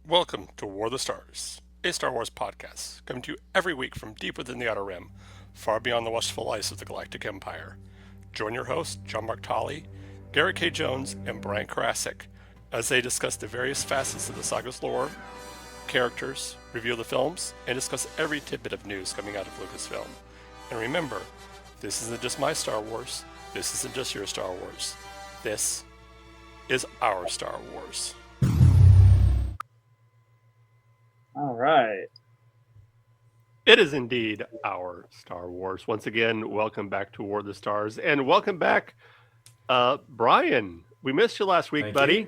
Welcome to War of the Stars, a Star Wars podcast, coming to you every week from deep within the Outer Rim, far beyond the watchful ice of the Galactic Empire. Join your hosts, John Mark Tolley, Garrett K. Jones, and Brian Karasik, as they discuss the various facets of the saga's lore, characters, review the films, and discuss every tidbit of news coming out of Lucasfilm. And remember, this isn't just my Star Wars, this isn't just your Star Wars, this is our Star Wars. All right. It is indeed our Star Wars. Once again, welcome back to War of the Stars, and welcome back, Brian. We missed you last week, Thank buddy. you.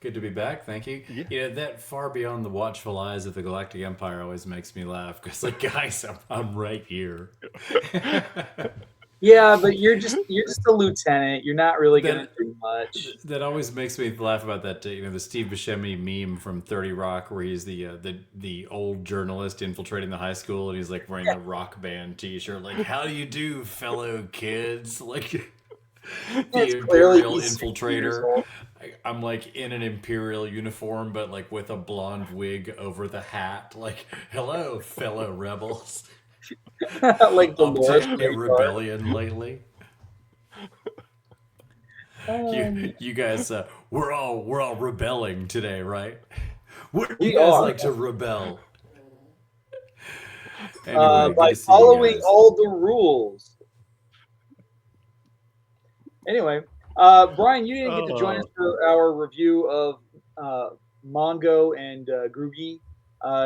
Good to be back. Thank you. Yeah. That far beyond the watchful eyes of the Galactic Empire always makes me laugh because, like, guys, I'm right here. Yeah, but you're just a lieutenant. You're not really going to do much. That always makes me laugh about that. The Steve Buscemi meme from 30 Rock, where he's the old journalist infiltrating the high school, and he's like wearing a rock band T-shirt. Like, how do you do, fellow kids? Like, the Imperial infiltrator. I'm like in an Imperial uniform, but like with a blonde wig over the hat. Like, hello, fellow rebels. Like the Up to a rebellion lately. You guys, we're all rebelling today, right? What do you guys like to rebel? Anyway, by following all the rules. Anyway, Brian, you didn't get to join us for our review of Mango and Groogy.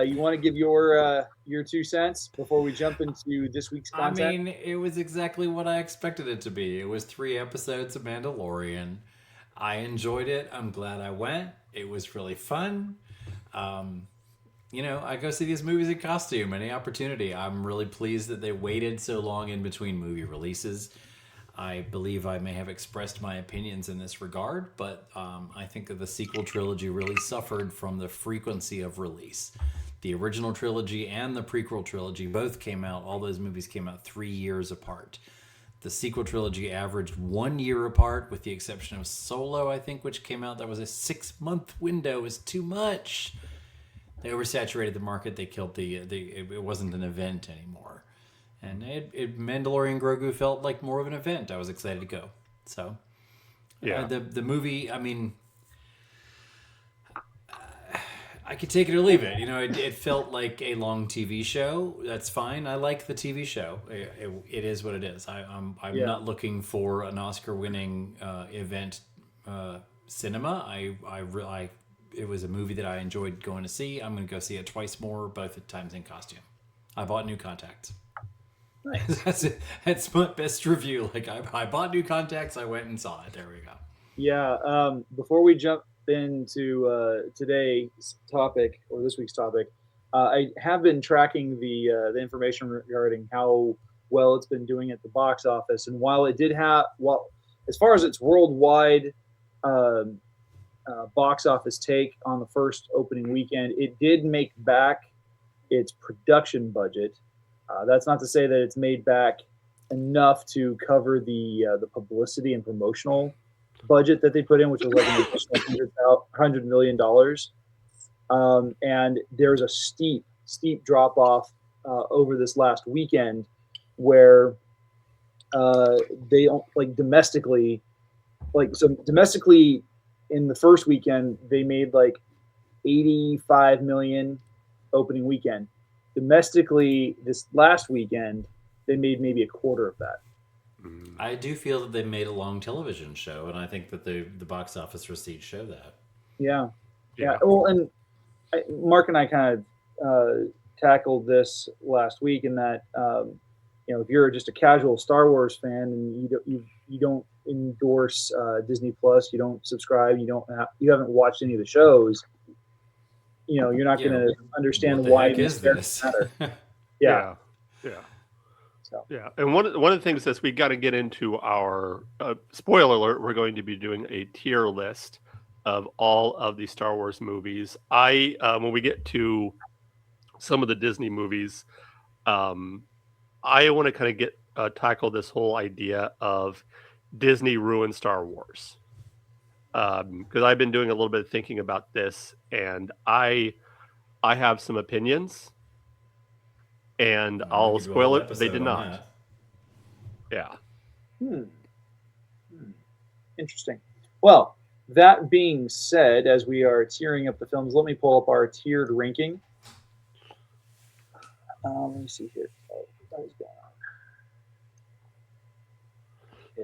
You want to give your 2 cents before we jump into this week's content? I mean, it was exactly what I expected it to be. It was 3 episodes of Mandalorian. I enjoyed it. I'm glad I went. It was really fun. I go see these movies in costume. Any opportunity. I'm really pleased that they waited so long in between movie releases. I believe I may have expressed my opinions in this regard, but I think that the sequel trilogy really suffered from the frequency of release. The original trilogy and the prequel trilogy both came out, all those movies came out 3 years apart. The sequel trilogy averaged 1 year apart, with the exception of Solo, I think, which came out. That was a 6-month window. It was too much. They oversaturated the market. They killed it wasn't an event anymore. And Mandalorian Grogu felt like more of an event. I was excited to go. So, yeah, the movie. I mean, I could take it or leave it. It felt like a long TV show. That's fine. I like the TV show. It is what it is. I'm not looking for an Oscar-winning event cinema. It was a movie that I enjoyed going to see. I'm going to go see it twice more, both times in costume. I bought new contacts. Nice. That's it. That's my best review. Like, I bought new contacts. I went and saw it. There we go. Yeah. Before we jump into today's topic or this week's topic, I have been tracking the information regarding how well it's been doing at the box office. And while it did have, as far as its worldwide box office take on the first opening weekend, it did make back its production budget. That's not to say that it's made back enough to cover the publicity and promotional budget that they put in, which was like an additional $100 million. And there's a steep drop off over this last weekend where they don't domestically in the first weekend they made like 85 million opening weekend. Domestically, this last weekend, they made maybe a quarter of that. I do feel that they made a long television show, and I think that the box office receipts show that. Yeah. Well, and Mark and I kind of tackled this last week in that if you're just a casual Star Wars fan and you don't endorse Disney Plus, you don't subscribe, you haven't watched any of the shows. You're not going to understand why these characters matter. Yeah. Yeah, and one of the things is we got to get into our spoiler alert. We're going to be doing a tier list of all of the Star Wars movies. When we get to some of the Disney movies, I want to kind of tackle this whole idea of Disney ruined Star Wars. because I've been doing a little bit of thinking about this, and I have some opinions, and I'll give you a spoil whole it. They episode did on not. that. Yeah. Interesting. Well, that being said, as we are tiering up the films, let me pull up our tiered ranking. Let me see here. What is going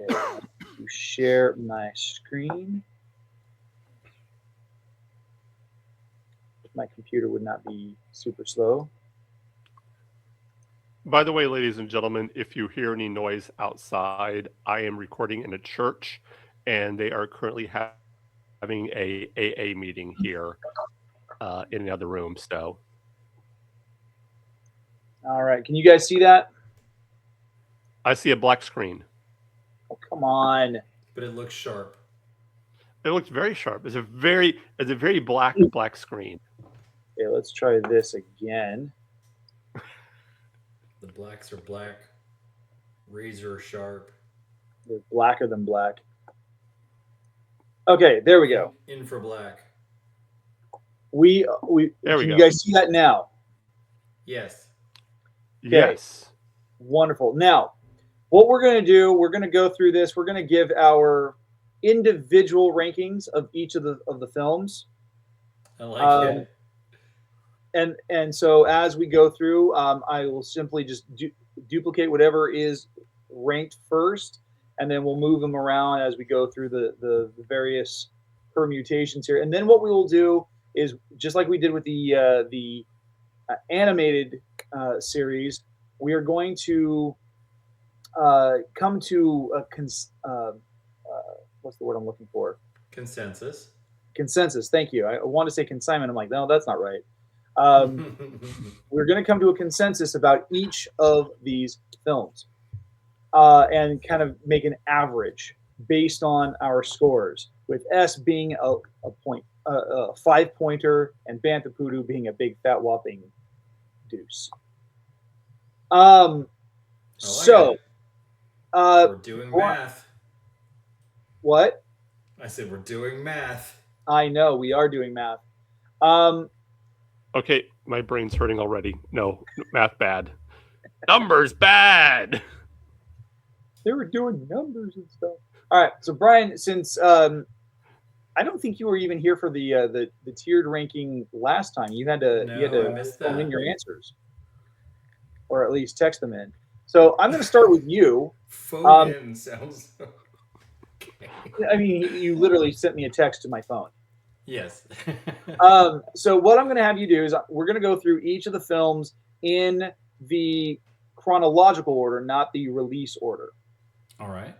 on? Okay, to share my screen. My computer would not be super slow. By the way, ladies and gentlemen, if you hear any noise outside, I am recording in a church, and they are currently having a AA meeting here in another room. So, all right, can you guys see that? I see a black screen. Oh, come on! But it looks sharp. It looks very sharp. It's a very black screen. Okay, let's try this again. The blacks are black, razor sharp. They're blacker than black. Okay, there we go. In for black. We There we can go. you guys see that now? Yes. Okay. Yes. Wonderful. Now, what we're going to do, we're going to go through this. We're going to give our individual rankings of each of the films. I like it. And so as we go through, I will simply just duplicate whatever is ranked first, and then we'll move them around as we go through the various permutations here. And then what we will do is, just like we did with the animated series, we are going to come to a what's the word I'm looking for? Consensus. Consensus. Thank you. I want to say consignment. I'm like, no, that's not right. We're going to come to a consensus about each of these films and kind of make an average based on our scores, with S being a 5-pointer and Bantha Poodoo being a big fat whopping deuce. So we're doing math. What? I said we're doing math. I know we are doing math. Okay, my brain's hurting already. No, math bad. Numbers bad. They were doing numbers and stuff. All right, so Brian, since I don't think you were even here for the tiered ranking last time, you had to phone in your answers, or at least text them in. So I'm going to start with you. Phone in sounds okay. I mean, you literally sent me a text to my phone. Yes. So what I'm going to have you do is we're going to go through each of the films in the chronological order, not the release order. All right.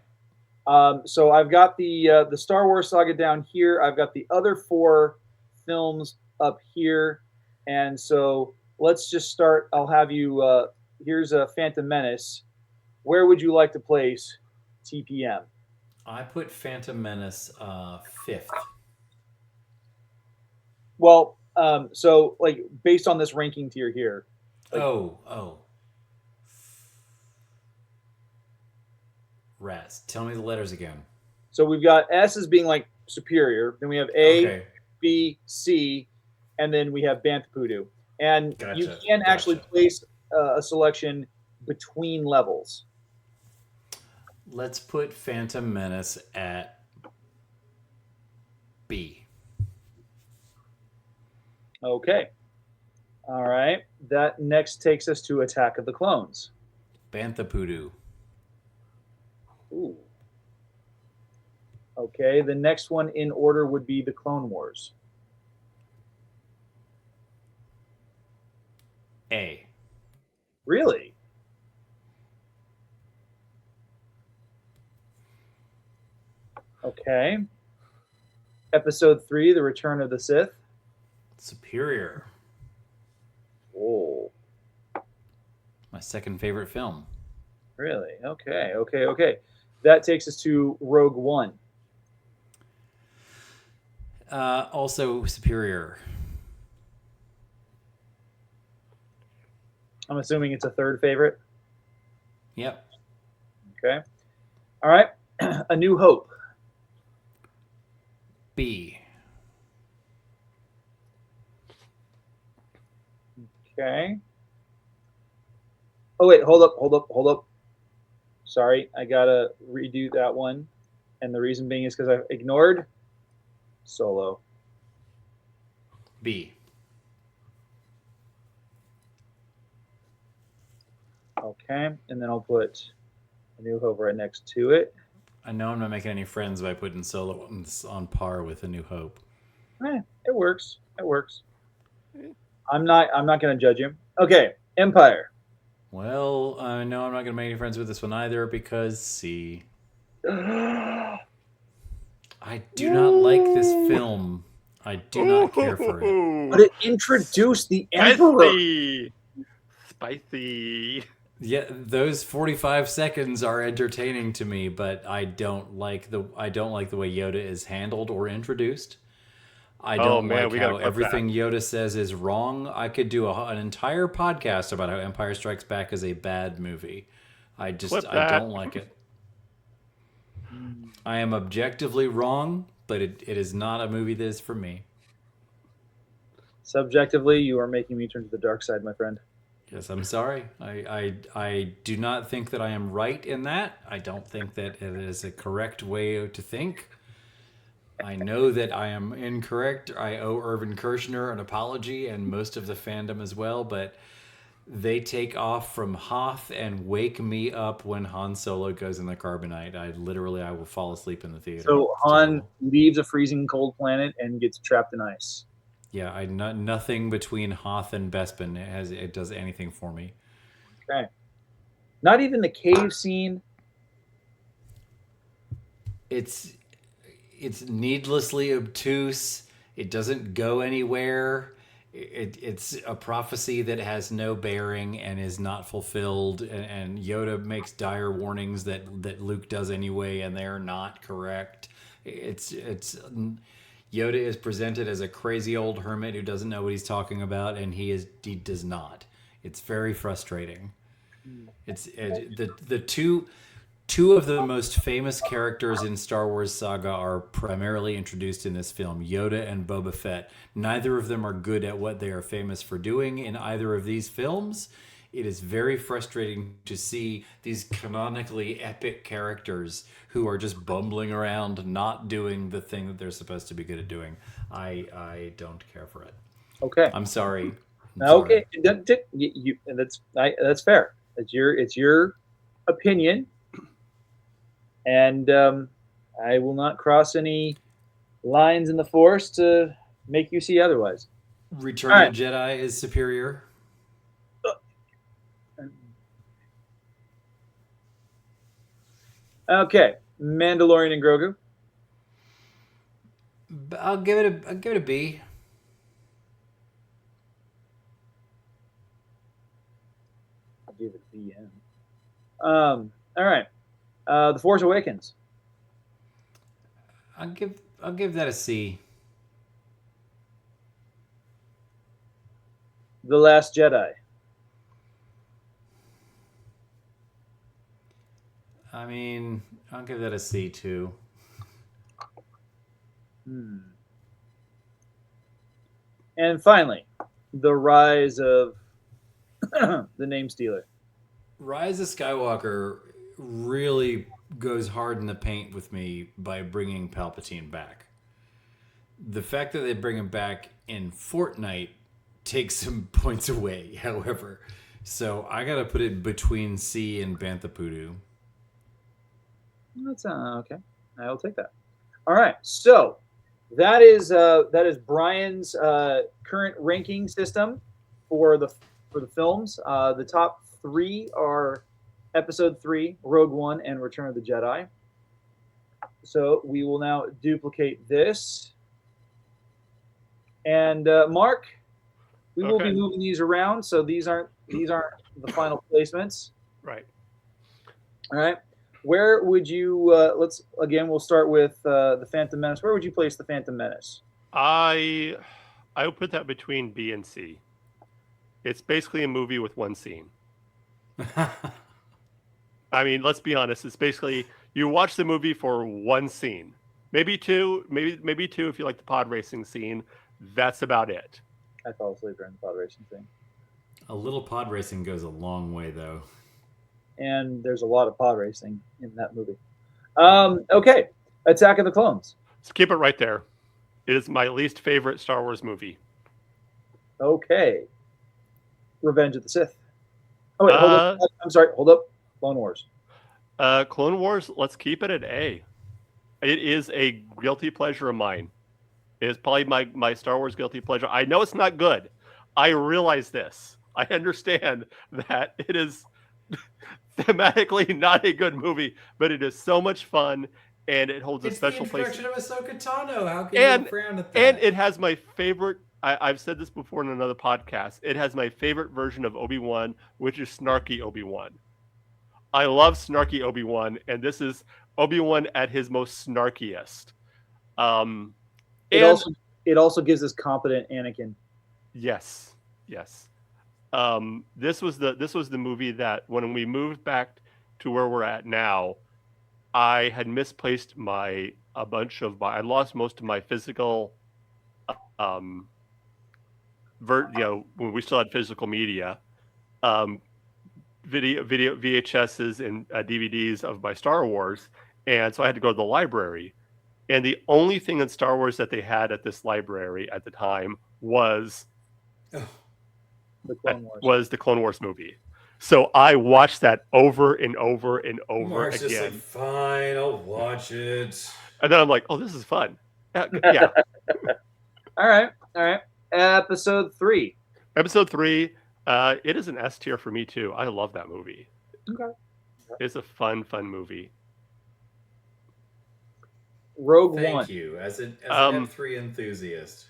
So I've got the Star Wars saga down here. I've got the other 4 films up here, and so let's just start. I'll have you. Here's a Phantom Menace. Where would you like to place TPM? I put Phantom Menace 5th. Well, so like based on this ranking tier here. Like, Rats. Tell me the letters again. So we've got S as being like superior. Then we have A, B, C, and then we have Bantha Poodoo. And you can actually place a selection between levels. Let's put Phantom Menace at B. Okay. All right. That next takes us to Attack of the Clones. Bantha Poodoo. Ooh. Okay. The next one in order would be the Clone Wars. A. Really? Okay. Episode 3, The Return of the Sith. Superior. Oh. My second favorite film. Really? Okay. That takes us to Rogue One. Also superior. I'm assuming it's a third favorite. Yep. Okay. All right. A New Hope. B. Okay. Oh wait, hold up. Sorry, I gotta redo that one, and the reason being is because I ignored Solo. B. Okay, and then I'll put A New Hope right next to it. I know I'm not making any friends by putting Solo on par with A New Hope. It works. I'm not going to judge him. Okay, Empire. Well, I know I'm not going to make any friends with this one either because C. I do not like this film. I do not care for it. But it introduced the Emperor. Spicy. Yeah, those 45 seconds are entertaining to me, but I don't like the way Yoda is handled or introduced. I don't like how everything Yoda says is wrong. I could do an entire podcast about how Empire Strikes Back is a bad movie. I don't like it. I am objectively wrong, but it is not a movie that is for me. Subjectively, you are making me turn to the dark side, my friend. Yes, I'm sorry. I do not think that I am right in that. I don't think that it is a correct way to think. I know that I am incorrect. I owe Irvin Kershner an apology and most of the fandom as well, but they take off from Hoth and wake me up when Han Solo goes in the carbonite. I will fall asleep in the theater. So Han leaves a freezing cold planet and gets trapped in ice. Yeah, nothing between Hoth and Bespin it does anything for me. Okay. Not even the cave scene. It's needlessly obtuse. It doesn't go anywhere. It's a prophecy that has no bearing and is not fulfilled. And Yoda makes dire warnings that Luke does anyway, and they're not correct. Yoda is presented as a crazy old hermit who doesn't know what he's talking about, and he does not. It's very frustrating. The two of the most famous characters in Star Wars saga are primarily introduced in this film, Yoda and Boba Fett. Neither of them are good at what they are famous for doing in either of these films. It is very frustrating to see these canonically epic characters who are just bumbling around, not doing the thing that they're supposed to be good at doing. I don't care for it. Okay. I'm sorry. Okay. That's fair. It's your opinion. And I will not cross any lines in the Force to make you see otherwise. Return of the Jedi is superior. Okay, Mandalorian and Grogu. I'll give it a B. I'll give it B. All right. The Force Awakens. I'll give that a C. The Last Jedi. I mean, I'll give that a C too. And finally, The Rise of the Name Stealer. Rise of Skywalker really goes hard in the paint with me by bringing Palpatine back. The fact that they bring him back in Fortnite takes some points away, however. So I gotta put it between C and Bantha Poodoo. That's okay. I'll take that. All right. So that is Brian's current ranking system for the films. The top three are Episode 3, Rogue One, and Return of the Jedi. So we will now duplicate this. And Mark, we will be moving these around, so these aren't the final placements. Right. All right. Where would you? We'll start with the Phantom Menace. Where would you place the Phantom Menace? I would put that between B and C. It's basically a movie with one scene. I mean, let's be honest. It's basically you watch the movie for one scene. Maybe two. Maybe two if you like the pod racing scene. That's about it. I fell asleep during the pod racing thing. A little pod racing goes a long way, though. And there's a lot of pod racing in that movie. Okay, Attack of the Clones. So keep it right there. It is my least favorite Star Wars movie. Okay. Revenge of the Sith. Oh wait, hold up. I'm sorry. Hold up. Clone Wars. Clone Wars. Let's keep it at A. It is a guilty pleasure of mine. It is probably my Star Wars guilty pleasure. I know it's not good. I realize this. I understand that it is thematically not a good movie, but it is so much fun, and it holds a special place. It's the introduction of Ahsoka Tano. How can you frown at that? And it has my favorite. I've said this before in another podcast. It has my favorite version of Obi-Wan, which is snarky Obi-Wan. I love snarky Obi-Wan, and this is Obi-Wan at his most snarkiest. It also gives us competent Anakin. Yes. This was the movie that when we moved back to where we're at now, I had misplaced I lost most of my physical, when we still had physical media, video VHSs and DVDs of my Star Wars, and so I had to go to the library. And the only thing in Star Wars that they had at this library at the time was the Clone Wars. Was the Clone Wars movie. So I watched that over and over and over Mark's again. Just like, fine, I'll watch it. And then I'm like, oh, this is fun. Yeah. All right. Episode 3. Episode 3. It is an S tier for me too. I love that movie. Okay. It's a fun movie. Rogue One. Thank you, as an M3 enthusiast.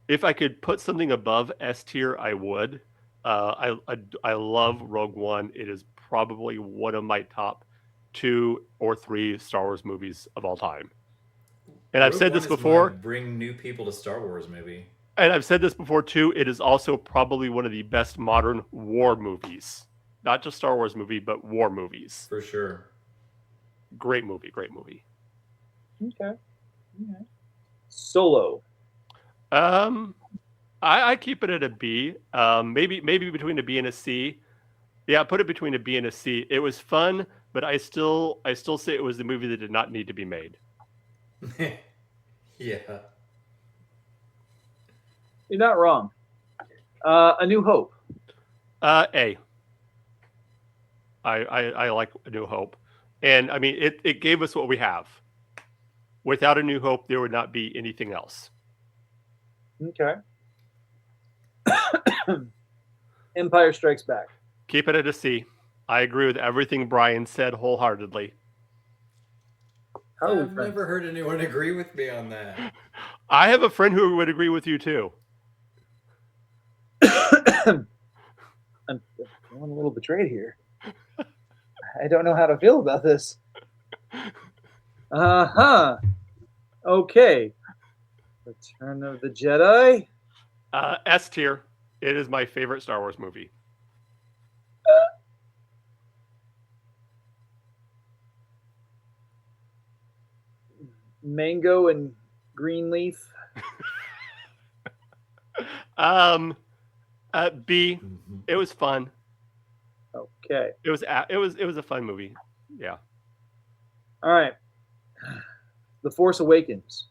If I could put something above S tier, I would. I love Rogue One. It is probably one of my top 2 or 3 Star Wars movies of all time. And I've said this before. Bring new people to Star Wars movie. And I've said this before too. It is also probably one of the best modern war movies. Not just Star Wars movie, but war movies. For sure. Great movie. Okay. Solo. I keep it at a B. Maybe between a B and a C. Yeah, put it between a B and a C. It was fun, but I still say it was the movie that did not need to be made. Yeah. You're not wrong. A New Hope. A. I like A New Hope. And I mean it gave us what we have. Without A New Hope, there would not be anything else. Okay. Empire Strikes Back. Keep it at a C. I agree with everything Brian said wholeheartedly. I've never heard anyone agree with me on that. I have a friend who would agree with you too. I'm feeling a little betrayed here. I don't know how to feel about this. Okay. Return of the Jedi. S tier. It is my favorite Star Wars movie. Mango and green leaf. B. It was fun. Okay. It was a fun movie. Yeah. All right. The Force Awakens.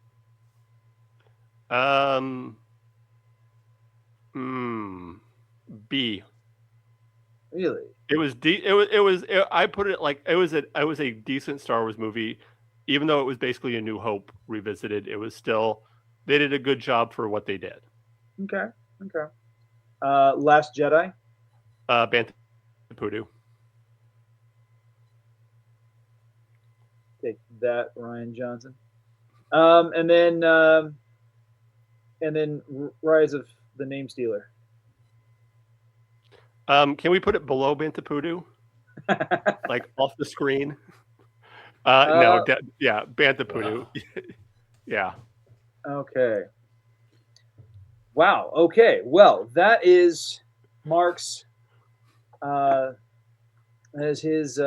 B. Really? I put it like it was a decent Star Wars movie, even though it was basically A New Hope revisited. It was still, they did a good job for what they did. Okay. Last Jedi. Bantha Poodoo. Take that, Ryan Johnson. And then Rise of the Name Stealer. Can we put it below Bantha Poodoo? Like off the screen? No, Bantha Poodoo. Wow. Yeah. Okay. Wow. Okay. Well, that is Mark's. That is his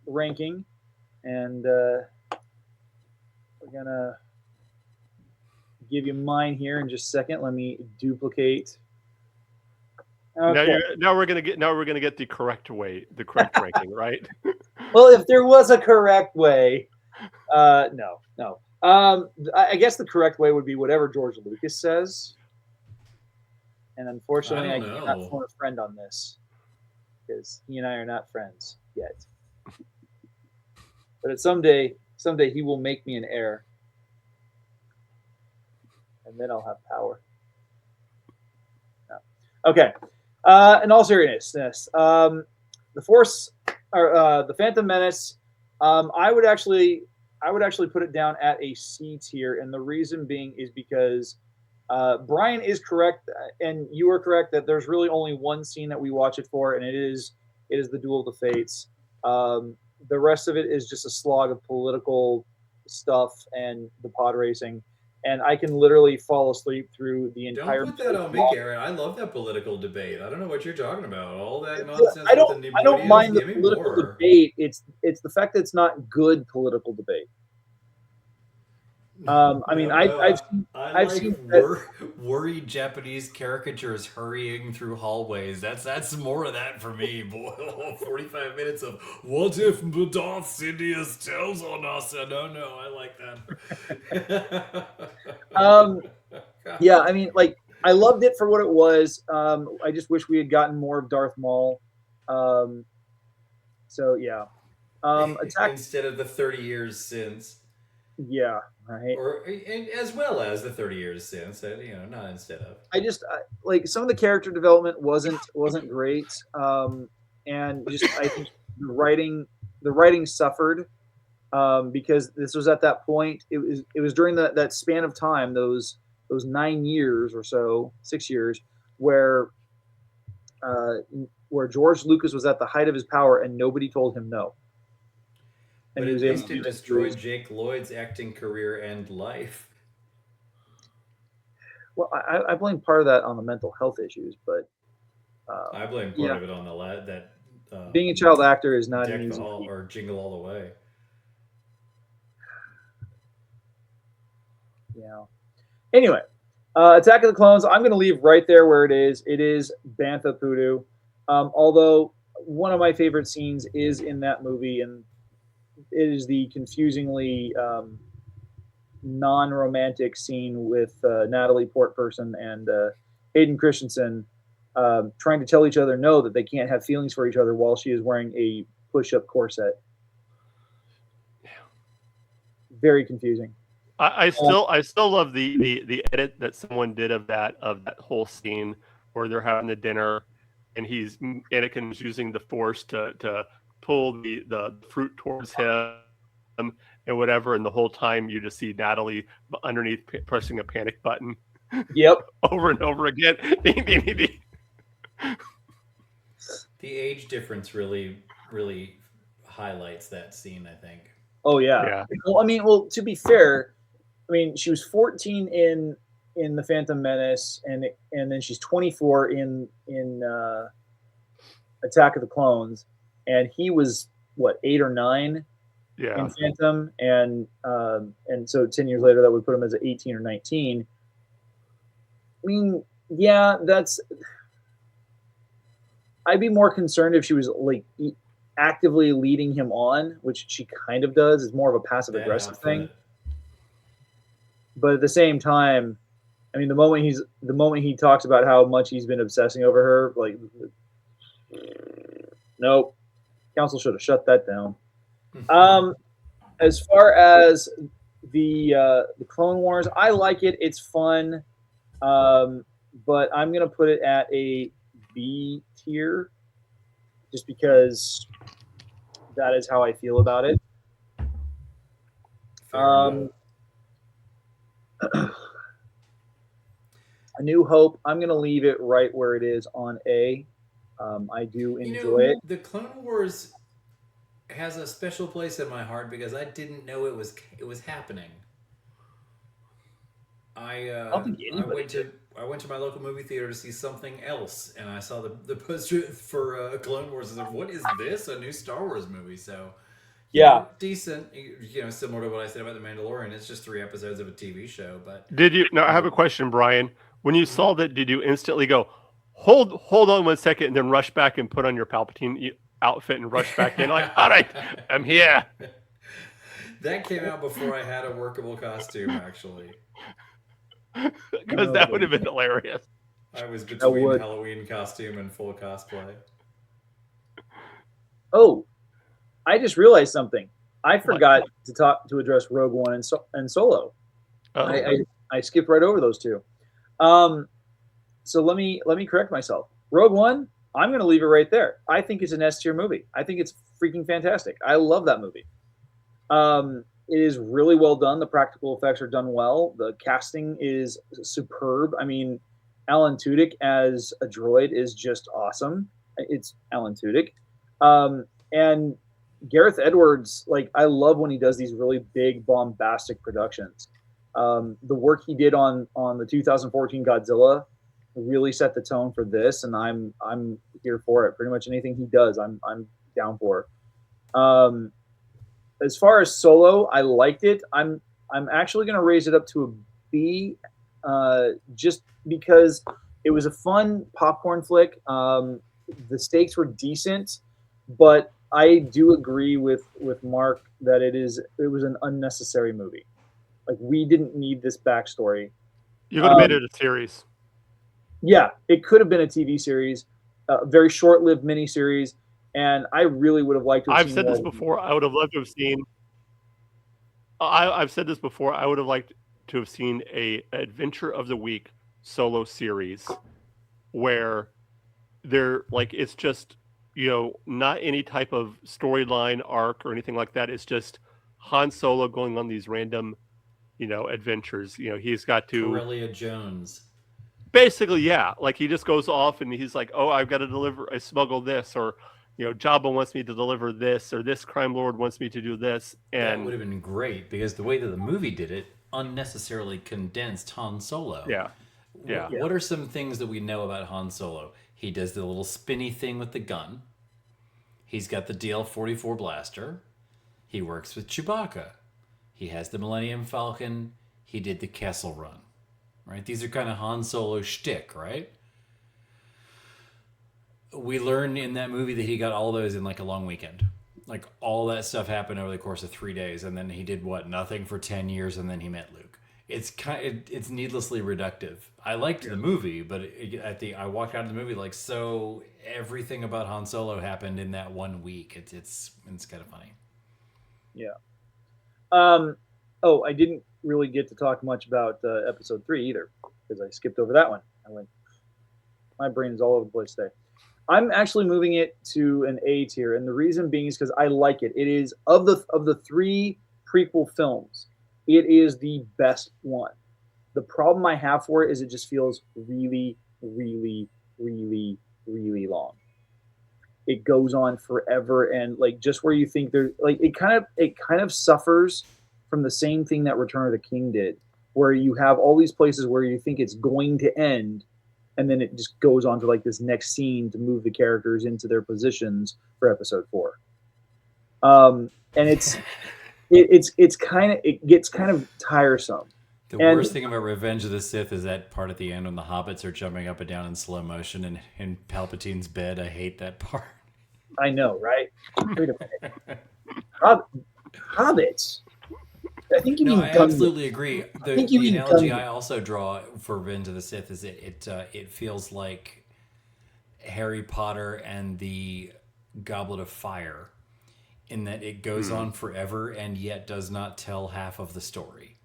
ranking, and we're gonna give you mine here in just a second. Let me duplicate. Okay. Now we're gonna get the correct ranking, right? Well, if there was a correct way, no. I guess the correct way would be whatever George Lucas says. And unfortunately, I cannot phone a friend on this because he and I are not friends yet. But someday he will make me an heir, and then I'll have power. No. Okay. In all seriousness, the Force or the Phantom Menace, I would actually put it down at a C tier, and the reason being is because Brian is correct, and you are correct that there's really only one scene that we watch it for, and it is the Duel of the Fates. The rest of it is just a slog of political stuff and the pod racing. And I can literally fall asleep through the entire. Don't put that on me, Garrett. I love that political debate. I don't know what you're talking about. All that nonsense with the Nibodians. I don't mind the political debate. It's the fact that it's not good political debate. I mean, I've seen worried Japanese caricatures hurrying through hallways. That's more of that for me, boy. 45 minutes of what if Darth Sidious tells on us? No, I like that. Yeah, I mean, like, I loved it for what it was. I just wish we had gotten more of Darth Maul. So yeah, instead of the 30 years since. Yeah, right. Or as well as the 30 years since, not instead of. I just like some of the character development wasn't great, and just I think the writing suffered because this was at that point. It was during that span of time, those 9 years or so, 6 years, where George Lucas was at the height of his power, and nobody told him no. And he was able to destroy Jake Lloyd's acting career and life. Well, I blame part of that on the mental health issues, but I blame part of it on that being a child actor is not an easy feat. Or Jingle All the Way. Yeah. Anyway, Attack of the Clones, I'm going to leave right there where it is. It is Bantha Poodoo. Although one of my favorite scenes is in that movie, and it is the confusingly non-romantic scene with Natalie Portman and Hayden Christensen trying to tell each other no, that they can't have feelings for each other while she is wearing a push-up corset. Yeah. Very confusing. I still love the edit that someone did of that whole scene where they're having the dinner and Anakin's using the Force to pull the fruit towards him and whatever, and the whole time you just see Natalie underneath pressing a panic button. Yep. Over and over again. The age difference really highlights that scene, I think. Oh yeah. Well, to be fair, she was 14 in the Phantom Menace, and then she's 24 in Attack of the Clones, and he was what, 8 or 9 in Phantom, and so 10 years later that would put him as 18 or 19. Yeah, I'd be more concerned if she was like actively leading him on, which she kind of does. It's more of a passive aggressive thing. But at the same time, the moment he talks about how much he's been obsessing over her, like, nope, Council should have shut that down. As far as the Clone Wars, I like it. It's fun, but I'm gonna put it at a B tier, just because that is how I feel about it. A New Hope, I'm going to leave it right where it is on A. I do enjoy it. The Clone Wars has a special place in my heart because I didn't know it was happening. I went to my local movie theater to see something else, and I saw the poster for Clone Wars. I was like, what is this? A new Star Wars movie? So, Yeah, decent. Similar to what I said about The Mandalorian. It's just 3 episodes of a TV show, but Did you? No, I have a question, Brian. When you saw that, did you instantly go, hold on 1 second, and then rush back and put on your Palpatine outfit and rush back in? Like, all right, I'm here. That came out before I had a workable costume, actually. Because that would have been hilarious. I was between Halloween costume and full cosplay. Oh, I just realized something. I forgot to address Rogue One and Solo. Oh. I skipped right over those two. So let me correct myself. Rogue One, I'm going to leave it right there. I think it's an S tier movie. I think it's freaking fantastic. I love that movie. It is really well done. The practical effects are done well. The casting is superb. I mean, Alan Tudyk as a droid is just awesome. It's Alan Tudyk. And Gareth Edwards, like, I love when he does these really big, bombastic productions. The work he did on the 2014 Godzilla really set the tone for this, and I'm here for it. Pretty much anything he does, I'm down for. As far as Solo, I liked it. I'm actually going to raise it up to a B, just because it was a fun popcorn flick. The stakes were decent, but I do agree with Mark that it was an unnecessary movie. Like, we didn't need this backstory. You could have made it a series. Yeah, it could have been a TV series, a very short-lived miniseries, and I really would have liked to have I've said this before. I would have loved to have seen. I've said this before. I would have liked to have seen a Adventure of the Week solo series where they're like, it's just, not any type of storyline arc or anything like that. It's just Han Solo going on these random, adventures. He's got to Corellia Jones. Basically, yeah. Like, he just goes off and he's like, oh, I've got to smuggle this, or Jabba wants me to deliver this, or this crime lord wants me to do this. And that would have been great, because the way that the movie did it unnecessarily condensed Han Solo. Yeah. What are some things that we know about Han Solo? He does the little spinny thing with the gun. He's got the DL-44 blaster. He works with Chewbacca. He has the Millennium Falcon. He did the Kessel Run. Right? These are kind of Han Solo shtick, right? We learn in that movie that he got all those in like a long weekend. Like, all that stuff happened over the course of 3 days, and then he did nothing for 10 years, and then he met Luke. It's needlessly reductive. I liked the movie, but I walked out of the movie like, so everything about Han Solo happened in that 1 week. It's kind of funny. Yeah. I didn't really get to talk much about episode 3 either, because I skipped over that one. My brain is all over the place today. I'm actually moving it to an A tier, and the reason being is because I like it. It is of the 3 prequel films, it is the best one. The problem I have for it is it just feels really, really, really, really long. It goes on forever, and like, just where you think there, like, it kind of suffers from the same thing that Return of the King did, where you have all these places where you think it's going to end, and then it just goes on to like this next scene to move the characters into their positions for episode 4. And it gets kind of tiresome. The worst thing about Revenge of the Sith is that part at the end when the hobbits are jumping up and down in slow motion in Palpatine's bed. I hate that part. I know, right? Wait a minute. Hobbits. I think you mean. I absolutely agree. The analogy I also draw for Revenge of the Sith is it feels like Harry Potter and the Goblet of Fire, in that it goes on forever and yet does not tell half of the story.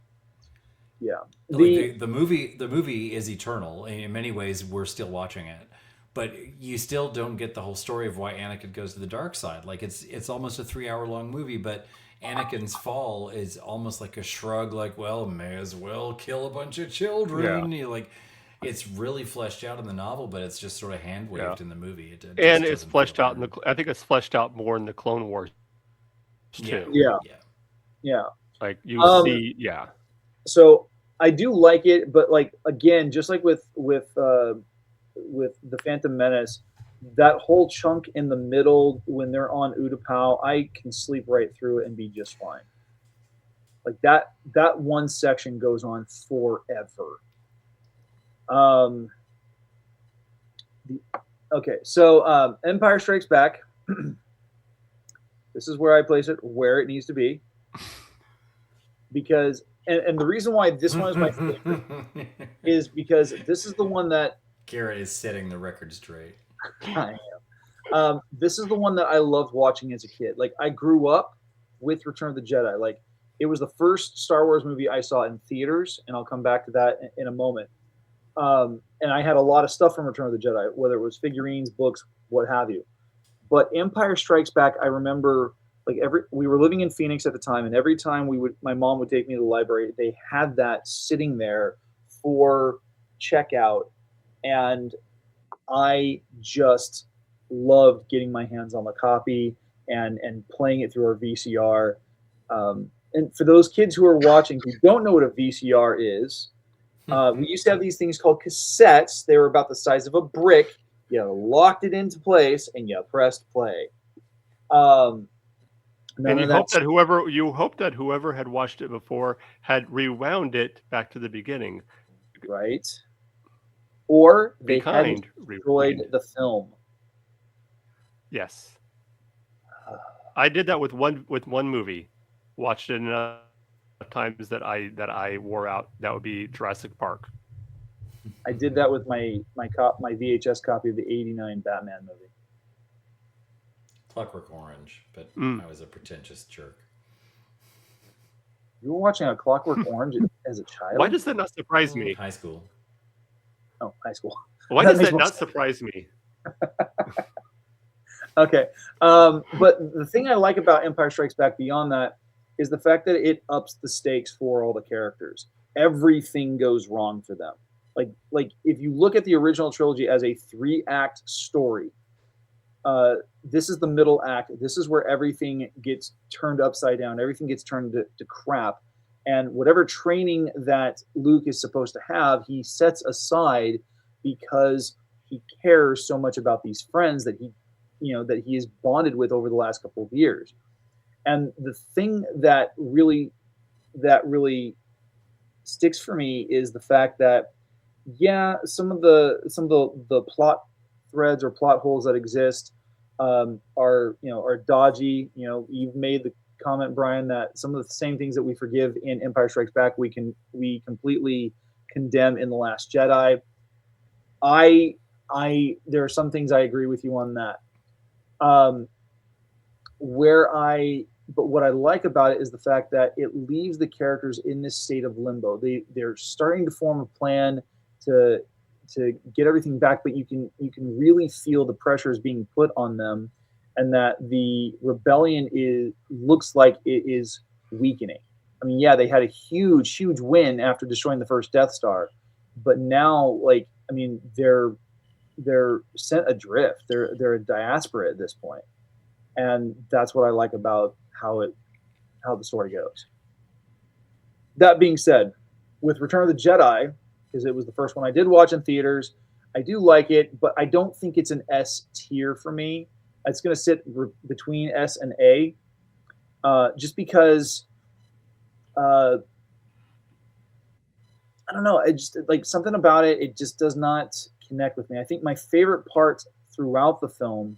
Yeah, the movie is eternal. In many ways, we're still watching it, but you still don't get the whole story of why Anakin goes to the dark side. Like, it's almost a 3-hour-long movie, but Anakin's fall is almost like a shrug, like, well, may as well kill a bunch of children. Yeah. It's really fleshed out in the novel, but it's just sort of hand waved in the movie. And it's fleshed out I think it's fleshed out more in the Clone Wars too. Yeah. Like, you see, So I do like it, but like, again, just like with the Phantom Menace, that whole chunk in the middle when they're on Utapau, I can sleep right through it and be just fine. Like that one section goes on forever. Okay, so Empire Strikes Back. This is where I place it, where it needs to be, because and the reason why this one is my favorite is because this is the one that Garrett is setting the record straight. I am. This is the one that I loved watching as a kid. Like I grew up with Return of the Jedi. Like it was the first Star Wars movie I saw in theaters, and I'll come back to that in a moment. And I had a lot of stuff from Return of the Jedi, whether it was figurines, books, what have you. But Empire Strikes Back, I remember like we were living in Phoenix at the time, and every time my mom would take me to the library, they had that sitting there for checkout, and I just loved getting my hands on the copy and playing it through our VCR. And for those kids who are watching who don't know what a VCR is, we used to have these things called cassettes. They were about the size of a brick. You locked it into place and you pressed play. And you hope that whoever had watched it before had rewound it back to the beginning, right? Or they hadn't destroyed the film. Yes, I did that with one movie. Watched it enough times that I wore out. That would be Jurassic Park. I did that with my VHS copy of the '89 Batman movie. Clockwork Orange, but I was a pretentious jerk. You were watching a Clockwork Orange as a child? Why does that not surprise me? High school. Oh, high school. Why does that not surprise me? Okay. But the thing I like about Empire Strikes Back beyond that is the fact that it ups the stakes for all the characters. Everything goes wrong for them. Like if you look at the original trilogy as a 3-act story, this is the middle act. This is where everything gets turned upside down. Everything gets turned to crap. And whatever training that Luke is supposed to have, he sets aside because he cares so much about these friends that he is bonded with over the last couple of years. And the thing that really sticks for me is the fact that, yeah, some of the plot threads or plot holes that exist are dodgy. You've made the comment, Brian, that some of the same things that we forgive in Empire Strikes Back we completely condemn in The Last Jedi. There are some things I agree with you on that. But what I like about it is the fact that it leaves the characters in this state of limbo. They're starting to form a plan to get everything back, but you can really feel the pressures being put on them, and that the rebellion looks like it is weakening. I mean, yeah, they had a huge win after destroying the first Death Star, but now, they're sent adrift. They're a diaspora at this point, and that's what I like about how the story goes. That being said, with Return of the Jedi, because it was the first one I did watch in theaters, I do like it, but I don't think it's an S tier for me. It's going to sit between S and A, just because I don't know. I just like something about it. It just does not connect with me. I think my favorite part throughout the film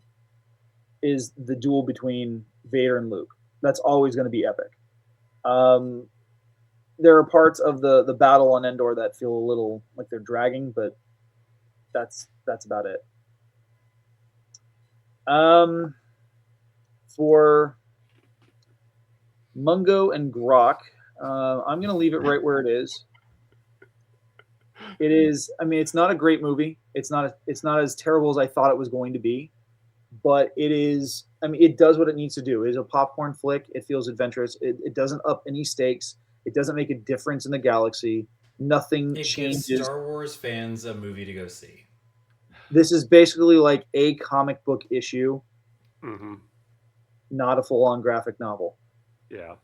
is the duel between Vader and Luke. That's always going to be epic. There are parts of the battle on Endor that feel a little like they're dragging, but that's about it. For Mango and Grok, I'm going to leave it right where it is. It is. I mean, it's not a great movie. It's not as terrible as I thought it was going to be, but it is. I mean, it does what it needs to do. It is a popcorn flick. It feels adventurous. It doesn't up any stakes. It doesn't make a difference in the galaxy. Nothing changes. Gives Star Wars fans a movie to go see. This is basically like a comic book issue, not a full-on graphic novel. Yeah.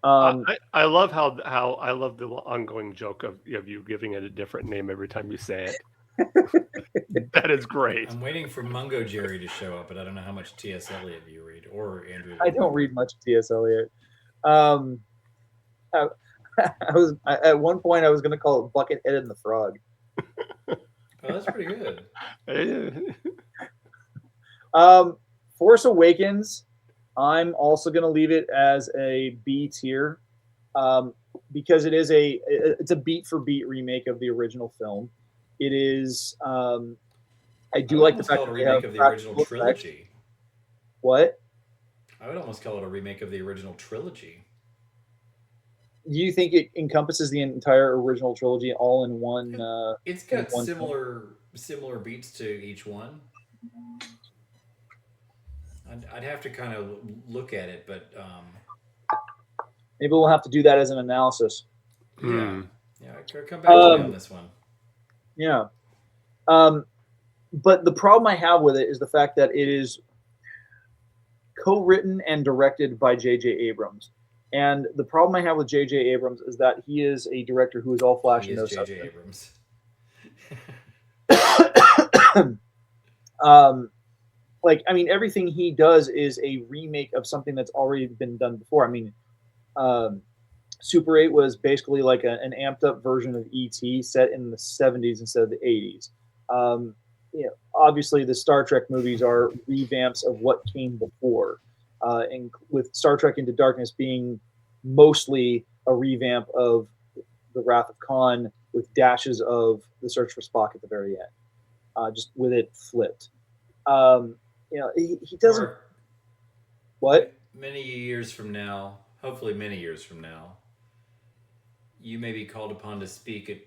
I love how I love the ongoing joke of you giving it a different name every time you say it. That is great. I'm waiting for Mungo Jerry to show up, but I don't know how much T.S. Eliot you read, or Andrew. I don't read much T.S. Eliot. I was at one point I was going to call it Buckethead and the Frog. Oh, that's pretty good. Force Awakens, I'm also going to leave it as a B tier, because it's a beat for beat remake of the original film. It is. I do like the fact that a they have remake of the original trilogy. Effects. What? I would almost call it a remake of the original trilogy. Do you think it encompasses the entire original trilogy all in one? It's got similar beats to each one. I'd have to kind of look at it, but maybe we'll have to do that as an analysis. Yeah, I could come back to me on this one. Yeah, but the problem I have with it is the fact that it is co-written and directed by J.J. Abrams. And the problem I have with J.J. Abrams is that he is a director who is all flash and no substance. J.J. Abrams. Everything he does is a remake of something that's already been done before. I mean, Super 8 was basically like an amped up version of E.T. set in the 70s instead of the 80s. Obviously the Star Trek movies are revamps of what came before, and with Star Trek Into Darkness being mostly a revamp of The Wrath of Khan with dashes of The Search for Spock at the very end, just with it flipped. He doesn't. What? Many years from now, hopefully many years from now, you may be called upon to speak at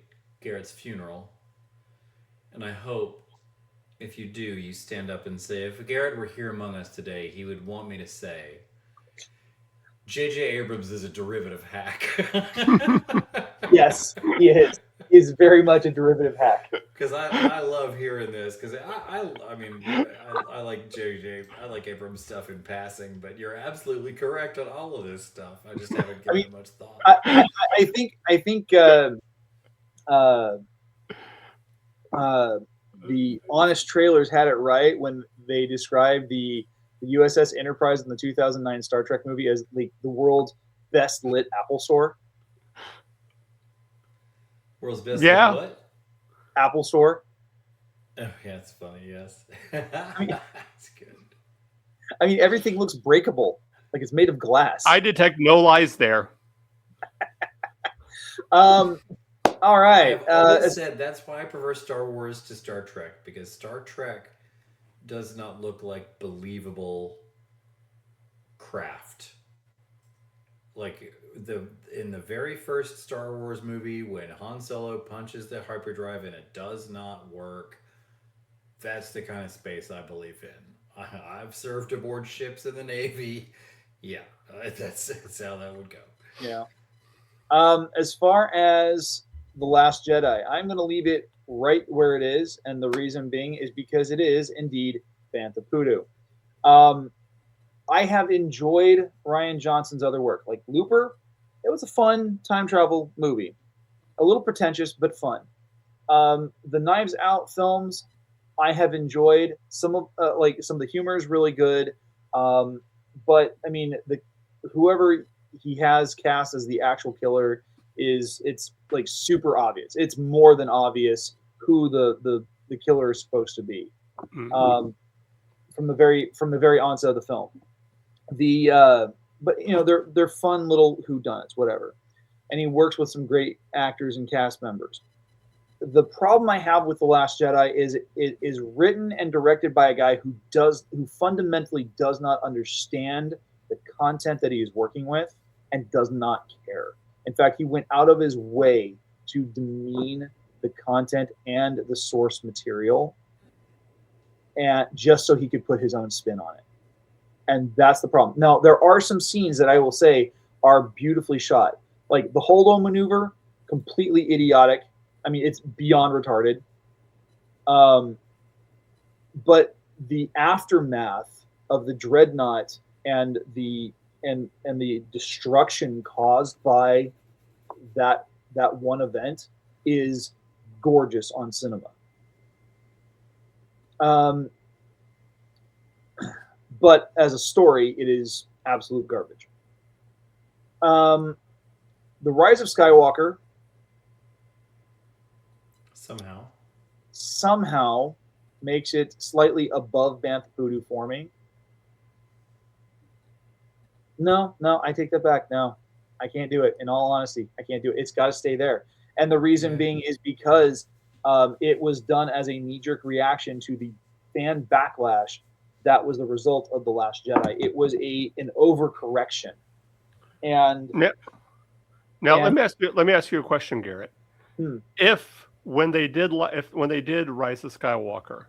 Garrett's funeral. And I hope, if you do, you stand up and say, if Garrett were here among us today, he would want me to say, J.J. Abrams is a derivative hack. Yes, he is. He's very much a derivative hack. Because I love hearing this. Because I like J.J. I like Abrams stuff in passing, but you're absolutely correct on all of this stuff. I just haven't given it much thought. I think the Honest Trailers had it right when they described the USS Enterprise in the 2009 Star Trek movie as the world's best lit Apple store. World's best lit what? Apple store. Oh, yeah, it's funny, yes. It's good. I mean, everything looks breakable, like it's made of glass. I detect no lies there. All right. I've said that's why I prefer Star Wars to Star Trek, because Star Trek does not look like believable craft. Like in the very first Star Wars movie, when Han Solo punches the hyperdrive and it does not work, that's the kind of space I believe in. I've served aboard ships in the Navy. Yeah, that's how that would go. Yeah. As far as The Last Jedi, I'm going to leave it right where it is, and the reason being is because it is indeed Bantha Poodoo. I have enjoyed Rian Johnson's other work, like Looper. It was a fun time travel movie, a little pretentious but fun. The Knives Out films, I have enjoyed. Some of the humor is really good, but I mean, whoever he has cast as the actual killer it's like super obvious. It's more than obvious who the killer is supposed to be, from the very onset of the film. But they're fun little whodunits, whatever. And he works with some great actors and cast members. The problem I have with The Last Jedi is it is written and directed by a guy who fundamentally does not understand the content that he is working with and does not care. In fact, he went out of his way to demean the content and the source material, and just so he could put his own spin on it. And that's the problem. Now, there are some scenes that I will say are beautifully shot. Like the Holo maneuver, completely idiotic. I mean, it's beyond retarded. But the aftermath of the dreadnought and the destruction caused by that one event is gorgeous on cinema. But as a story, it is absolute garbage. The Rise of Skywalker somehow makes it slightly above Bantha Voodoo for me. No, I take that back. No, I can't do it. In all honesty, I can't do it. It's got to stay there. And the reason being is because it was done as a knee-jerk reaction to the fan backlash that was the result of The Last Jedi. It was an overcorrection. And now let me ask you a question, Garrett. If when they did Rise of Skywalker,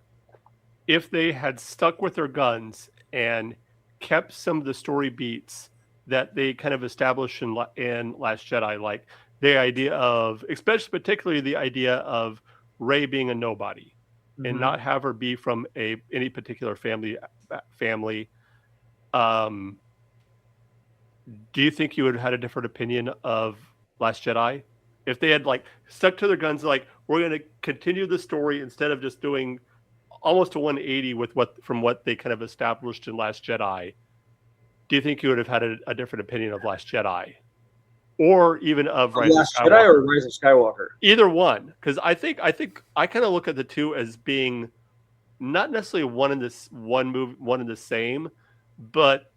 if they had stuck with their guns and kept some of the story beats that they kind of established in Last Jedi, like the idea of, especially particularly the idea of Rey being a nobody, and not have her be from any particular family. Do you think you would have had a different opinion of Last Jedi if they had like stuck to their guns, like we're going to continue the story instead of just doing almost a 180 with what they kind of established in Last Jedi? Do you think you would have had a different opinion of Last Jedi, or even of Rise of Skywalker? Jedi or Rise of Skywalker? Either one, because I think I kind of look at the two as being not necessarily one in the same, but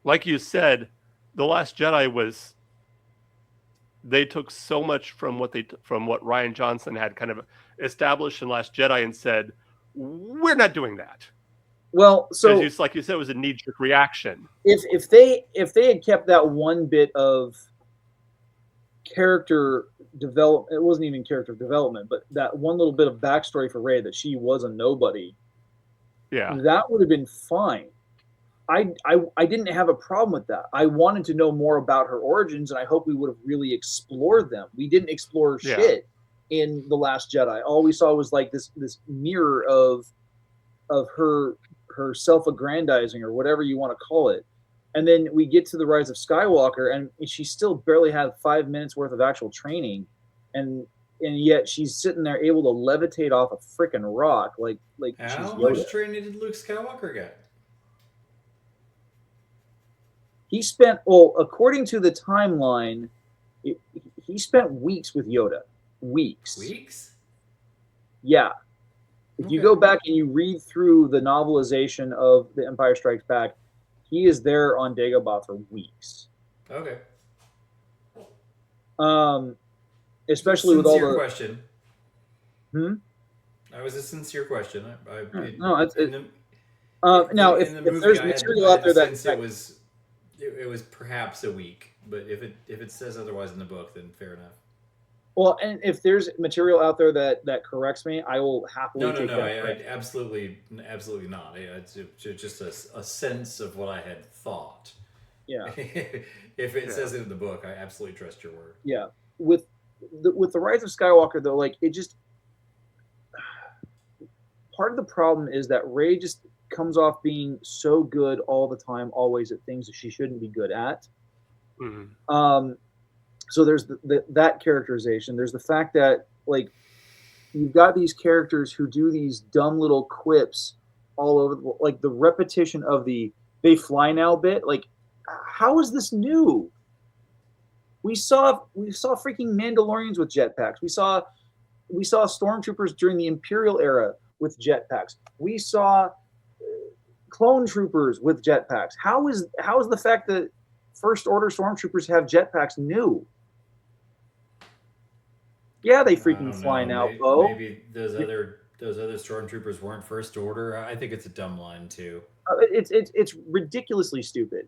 like you said, The Last Jedi they took so much from what Rian Johnson had kind of established in Last Jedi and said, we're not doing that. Well, so just like you said, it was a knee-jerk reaction. If they had kept that one bit of character development, it wasn't even character development, but that one little bit of backstory for Rey that she was a nobody, that would have been fine. I didn't have a problem with that. I wanted to know more about her origins, and I hope we would have really explored them. We didn't explore shit in The Last Jedi. All we saw was like this mirror of her self-aggrandizing, or whatever you want to call it. And then we get to The Rise of Skywalker, and she still barely had 5 minutes worth of actual training, and yet she's sitting there able to levitate off a freaking rock like How much training did Luke Skywalker get? He spent, well, according to the timeline, he spent weeks with Yoda. Weeks? Yeah. If you go back and you read through the novelization of The Empire Strikes Back, he is there on Dagobah for weeks. Okay. Especially with all the question. That was a sincere question. Now, if there's material out there that it was perhaps a week, but if it says otherwise in the book, then fair enough. Well, and if there's material out there that corrects me, I will happily take that. I absolutely not. It's just a sense of what I had thought. Yeah. If it says it in the book, I absolutely trust your word. Yeah. With the Rise of Skywalker, though, like it just, part of the problem is that Rey just comes off being so good all the time, always at things that she shouldn't be good at. So there's that characterization. There's the fact that like you've got these characters who do these dumb little quips all over, like the repetition of the "they fly now" bit. Like, how is this new? We saw freaking Mandalorians with jetpacks. We saw stormtroopers during the Imperial era with jetpacks. We saw clone troopers with jetpacks. How is the fact that First Order stormtroopers have jetpacks new? Yeah, they freaking fly now. Maybe those other stormtroopers weren't First Order. I think it's a dumb line too. It's ridiculously stupid.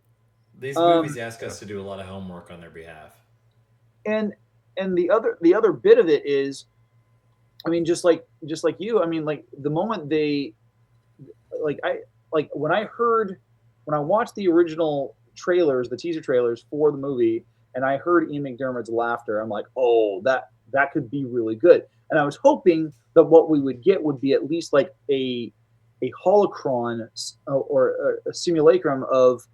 These movies ask us to do a lot of homework on their behalf. And the other bit of it is, I mean, just like you, I mean, like the moment they, when I watched the original trailers, the teaser trailers for the movie, and I heard Ian McDermott's laughter, I'm like, oh, that could be really good. And I was hoping that what we would get would be at least like a holocron or a simulacrum of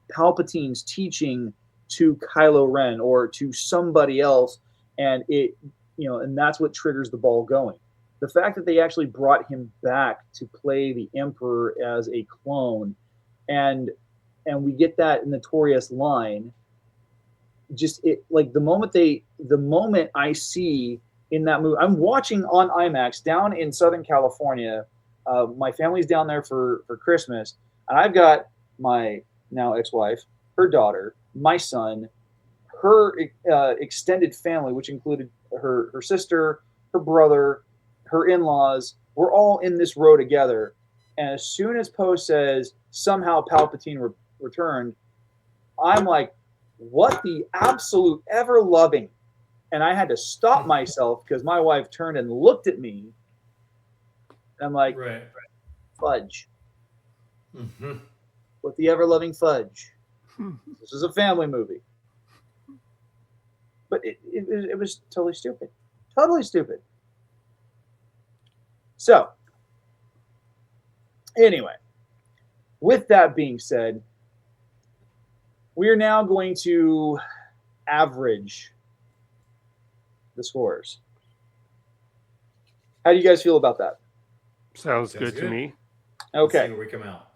Palpatine's teaching to Kylo Ren or to somebody else, and and that's what triggers the ball going. the fact that they actually brought him back to play the Emperor as a clone, and we get that notorious line. Just it like the moment I see in that movie, I'm watching on IMAX down in Southern California. My family's down there for Christmas, and I've got my now ex-wife, her daughter, my son, her extended family, which included her sister, her brother, her in-laws. We're all in this row together, and as soon as Poe says somehow Palpatine returned, I'm like, what the absolute ever loving? And I had to stop myself because my wife turned and looked at me. And I'm like, right. Fudge. Mm-hmm. What the ever loving fudge? This is a family movie. But it was totally stupid. Totally stupid. So, anyway, with that being said, we are now going to average the scores. How do you guys feel about that? Sounds good to me. Okay. Let's see where we come out.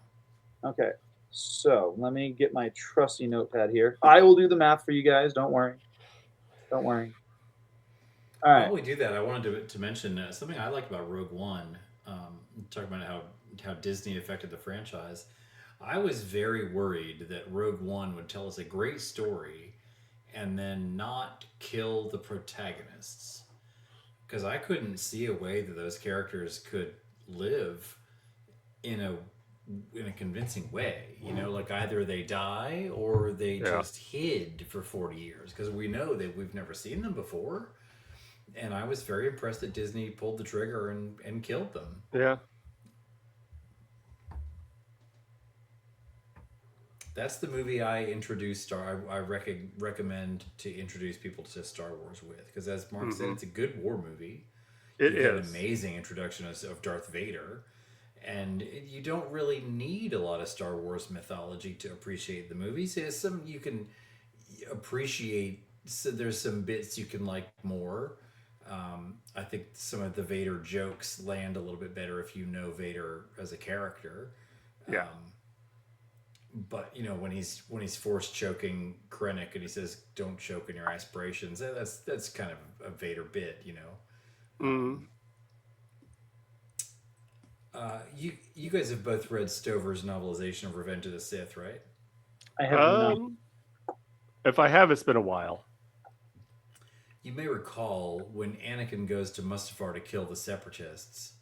Okay. So let me get my trusty notepad here. I will do the math for you guys. Don't worry. Don't worry. All right. While we do that, I wanted to mention something I like about Rogue One. Talking about how Disney affected the franchise. I was very worried that Rogue One would tell us a great story and then not kill the protagonists, because I couldn't see a way that those characters could live in a convincing way. You know, like either they die or they just hid for 40 years, because we know that we've never seen them before. And I was very impressed that Disney pulled the trigger and killed them. Yeah. That's the movie I introduced, or I recommend to introduce people to Star Wars with, because as Mark said, it's a good war movie. It you get is an amazing introduction of Darth Vader, and you don't really need a lot of Star Wars mythology to appreciate the movies. There's some you can appreciate. So there's some bits you can like more. I think some of the Vader jokes land a little bit better if you know Vader as a character. Yeah. But you know, when he's force choking Krennic and he says, "Don't choke in your aspirations," that's kind of a Vader bit, you know. You guys have both read Stover's novelization of Revenge of the Sith, right? I have not. If I have, it's been a while. You may recall when Anakin goes to Mustafar to kill the Separatists,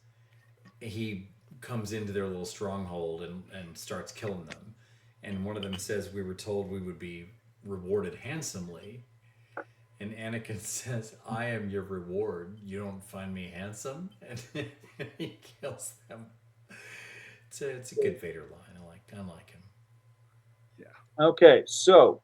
he comes into their little stronghold and starts killing them. And one of them says, "We were told we would be rewarded handsomely." And Anakin says, "I am your reward. You don't find me handsome?" And he kills them. It's a good Vader line. I like him. Yeah. Okay, so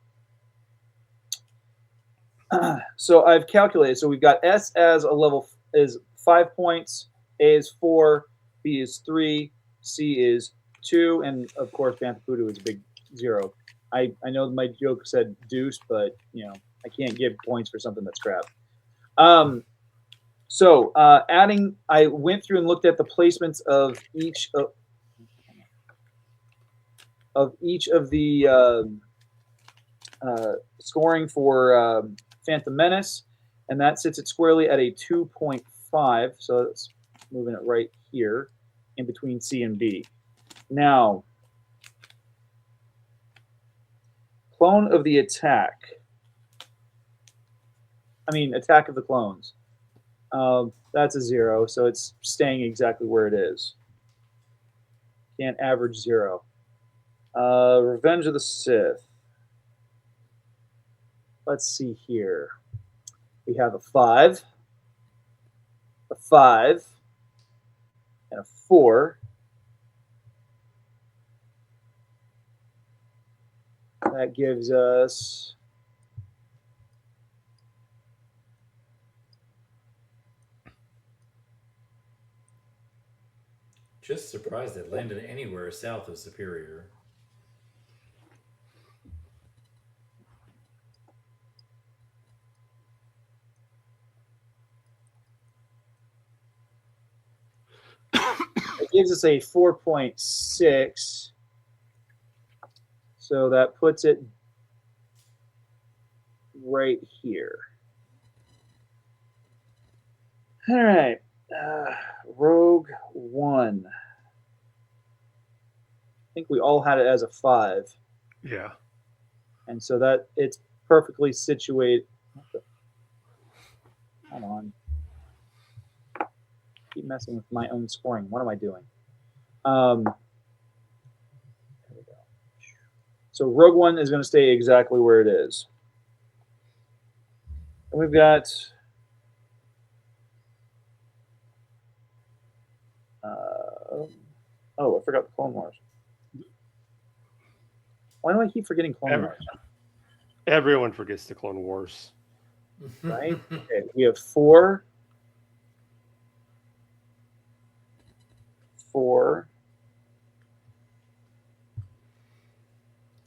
I've calculated. So we've got S as a level is 5 points, A is 4, B is 3, C is 2, and of course Bantha is a big 0. I know my joke said deuce, but you know I can't give points for something that's crap. So adding, I went through and looked at the placements of each of the scoring for Phantom Menace, and that sits it squarely at a 2.5. So that's moving it right here in between C and B. Now, Clone of the Attack. Attack of the Clones. That's a 0, so it's staying exactly where it is. Can't average 0. Revenge of the Sith. Let's see here. We have a 5, a 5, and a 4. That gives us Just surprised it landed anywhere south of Superior. gives us a 4.6. So that puts it right here. All right. Rogue One. I think we all had it as a 5. Yeah. And so that it's perfectly situated. Come on. Keep messing with my own scoring. What am I doing? There we go. So Rogue One is going to stay exactly where it is. And we've got oh, I forgot the Clone Wars. Why do I keep forgetting Clone Wars? Everyone forgets the Clone Wars. Right? Okay, we have 4. 4.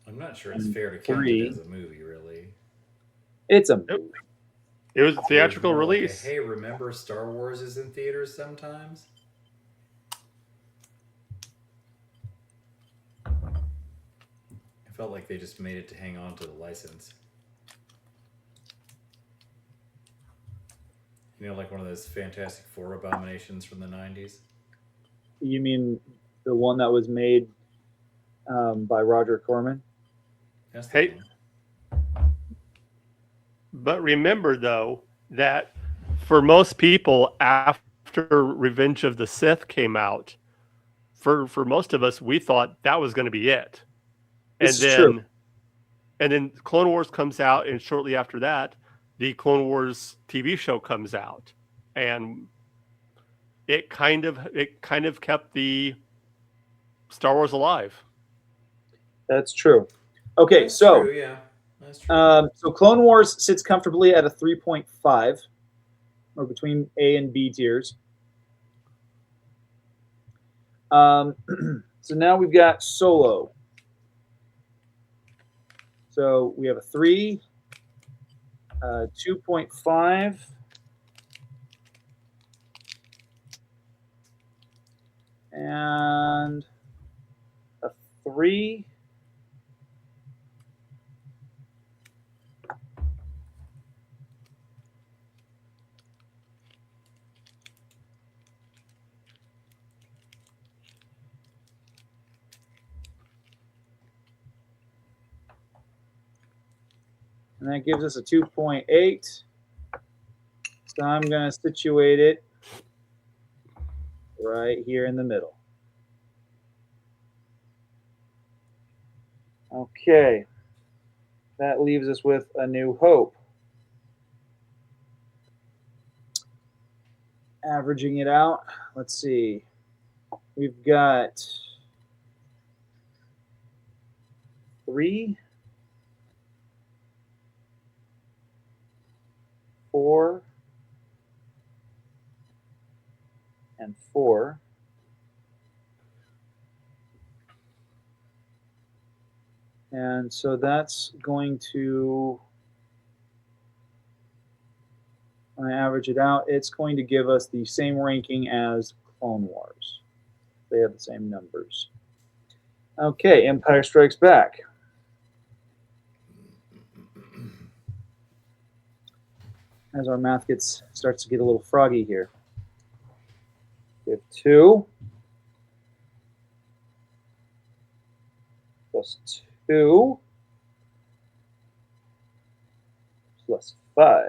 I'm not sure it's fair to count it as a movie, really. It's a movie. It was a theatrical release. Like hey, remember Star Wars is in theaters sometimes? I felt like they just made it to hang on to the license. You know, like one of those Fantastic Four abominations from the 90s? You mean the one that was made by Roger Corman? That's the Hey, one. but remember, though, that for most people, after Revenge of the Sith came out, for most of us, we thought that was going to be it. This is true. And then Clone Wars comes out, and shortly after that, the Clone Wars TV show comes out, and it kind of kept the Star Wars alive. That's true. Okay, That's so true, yeah. That's true. So Clone Wars sits comfortably at a 3.5, or between A and B tiers. So now we've got Solo. So we have a 3, 2.5, and a 3. And that gives us a 2.8. So I'm going to situate it right here in the middle. Okay. That leaves us with A New Hope. Averaging it out, let's see. We've got 3, 4, and 4. And so that's going to, when I average it out, it's going to give us the same ranking as Clone Wars. They have the same numbers. Okay, Empire Strikes Back. As our math starts to get a little froggy here. We have 2 plus 2 plus 5.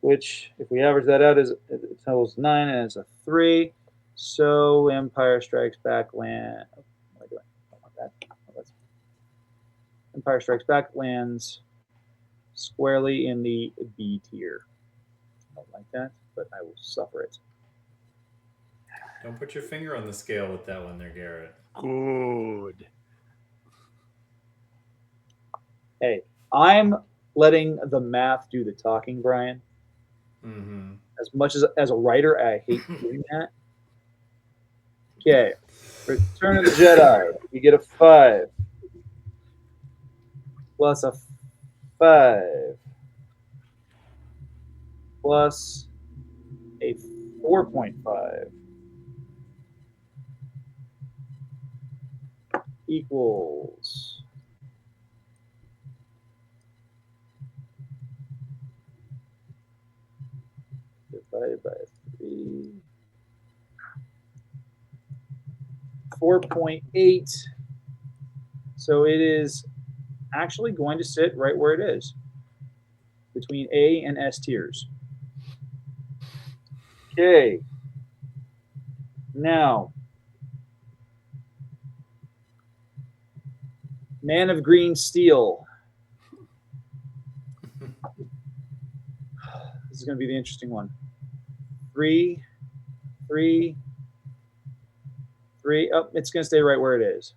Which, if we average that out, it totals 9 and it's a 3. So Empire Strikes Back lands. What am I doing? I don't want that. Empire Strikes Back lands squarely in the B tier. I don't like that, but I will suffer it. Don't put your finger on the scale with that one there, Garrett. Good. Hey, I'm letting the math do the talking, Brian. Mm-hmm. As much as a writer, I hate doing that. Okay, Return of the Jedi. You get a 5 plus a 5 plus a 4.5 equals divided by 3. 4.8. So it is actually going to sit right where it is, between A and S tiers. Okay. Now, Man of Green Steel. This is going to be the interesting one. 3, 3, 3. Oh, it's going to stay right where it is.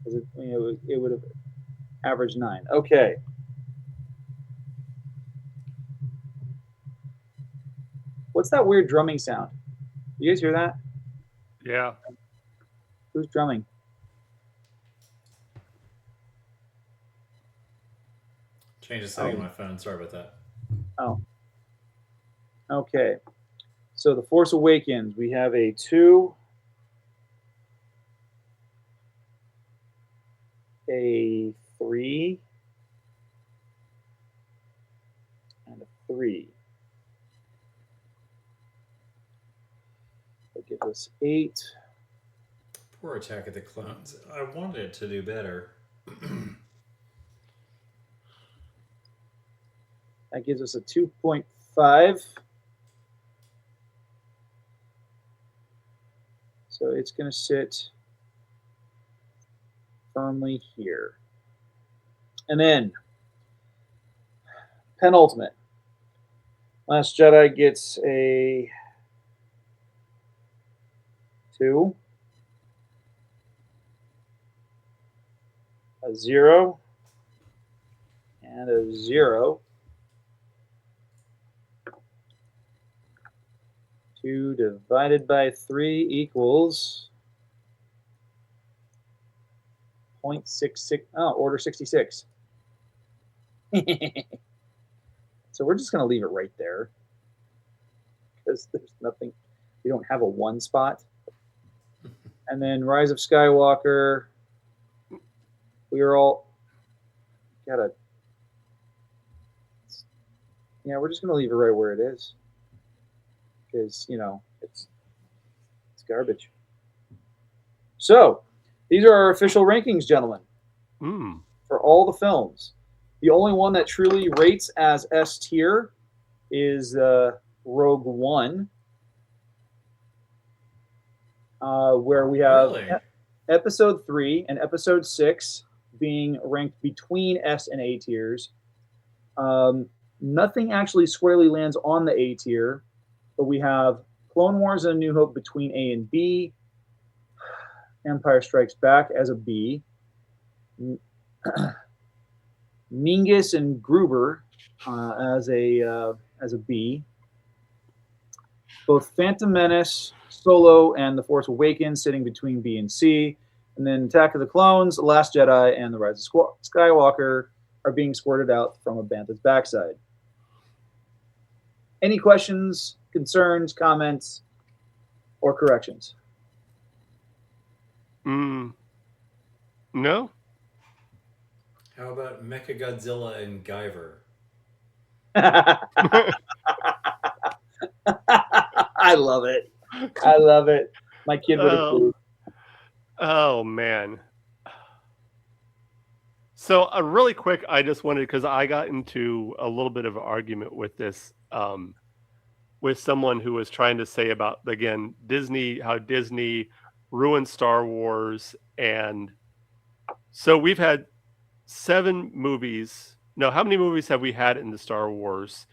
It would have averaged 9. Okay. What's that weird drumming sound? You guys hear that? Yeah. Who's drumming? Change the setting on my phone. Sorry about that. Oh. Okay. So The Force Awakens, we have a 2, a 3, and a 3. That gives us 8. Poor Attack of the Clones. I wanted it to do better. That gives us a 2.5. So it's going to sit firmly here. And then, penultimate. Last Jedi gets a 2, a 0, and a 0. 2 divided by 3 equals 0.66. Oh, order 66. So we're just going to leave it right there because there's nothing. We don't have a 1 spot. And then Rise of Skywalker. We are all gotta. Yeah, we're just going to leave it right where it is because it's garbage. So these are our official rankings, gentlemen, for all the films. The only one that truly rates as S tier is Rogue One, where we have Episode 3 and Episode 6 being ranked between S and A tiers. Nothing actually squarely lands on the A tier, but we have Clone Wars and A New Hope between A and B, Empire Strikes Back as a B, Mingus and Gruber as a B, both Phantom Menace, Solo, and The Force Awakens sitting between B and C, and then Attack of the Clones, The Last Jedi, and The Rise of Skywalker are being squirted out from a Bantha's backside. Any questions, concerns, comments, or corrections? No. How about Mechagodzilla and Guyver? I love it. I love it. My kid would approve. Oh, man. So really quick, I just wanted, because I got into a little bit of an argument with this, with someone who was trying to say about, again, how Disney ruined Star Wars. And so we've had 7 movies. No, how many movies have we had in the Star Wars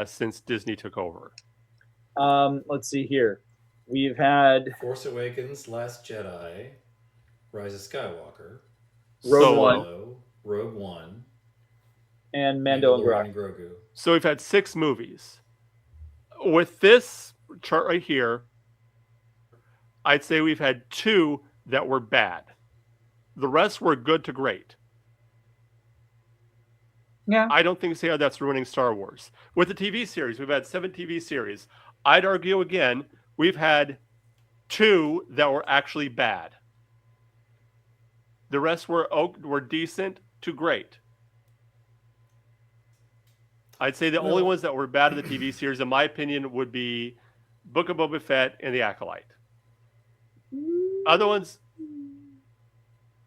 since Disney took over? Let's see here. We've had Force Awakens, Last Jedi, Rise of Skywalker, Rogue One, and Mandolin and Grogu. So we've had 6 movies. With this chart right here, I'd say we've had 2 that were bad. The rest were good to great. Yeah. I don't think that's ruining Star Wars. With the TV series, we've had 7 TV series. I'd argue again, we've had 2 that were actually bad. The rest were decent to great. I'd say the only ones that were bad in the TV series, in my opinion, would be Book of Boba Fett and The Acolyte. Other ones,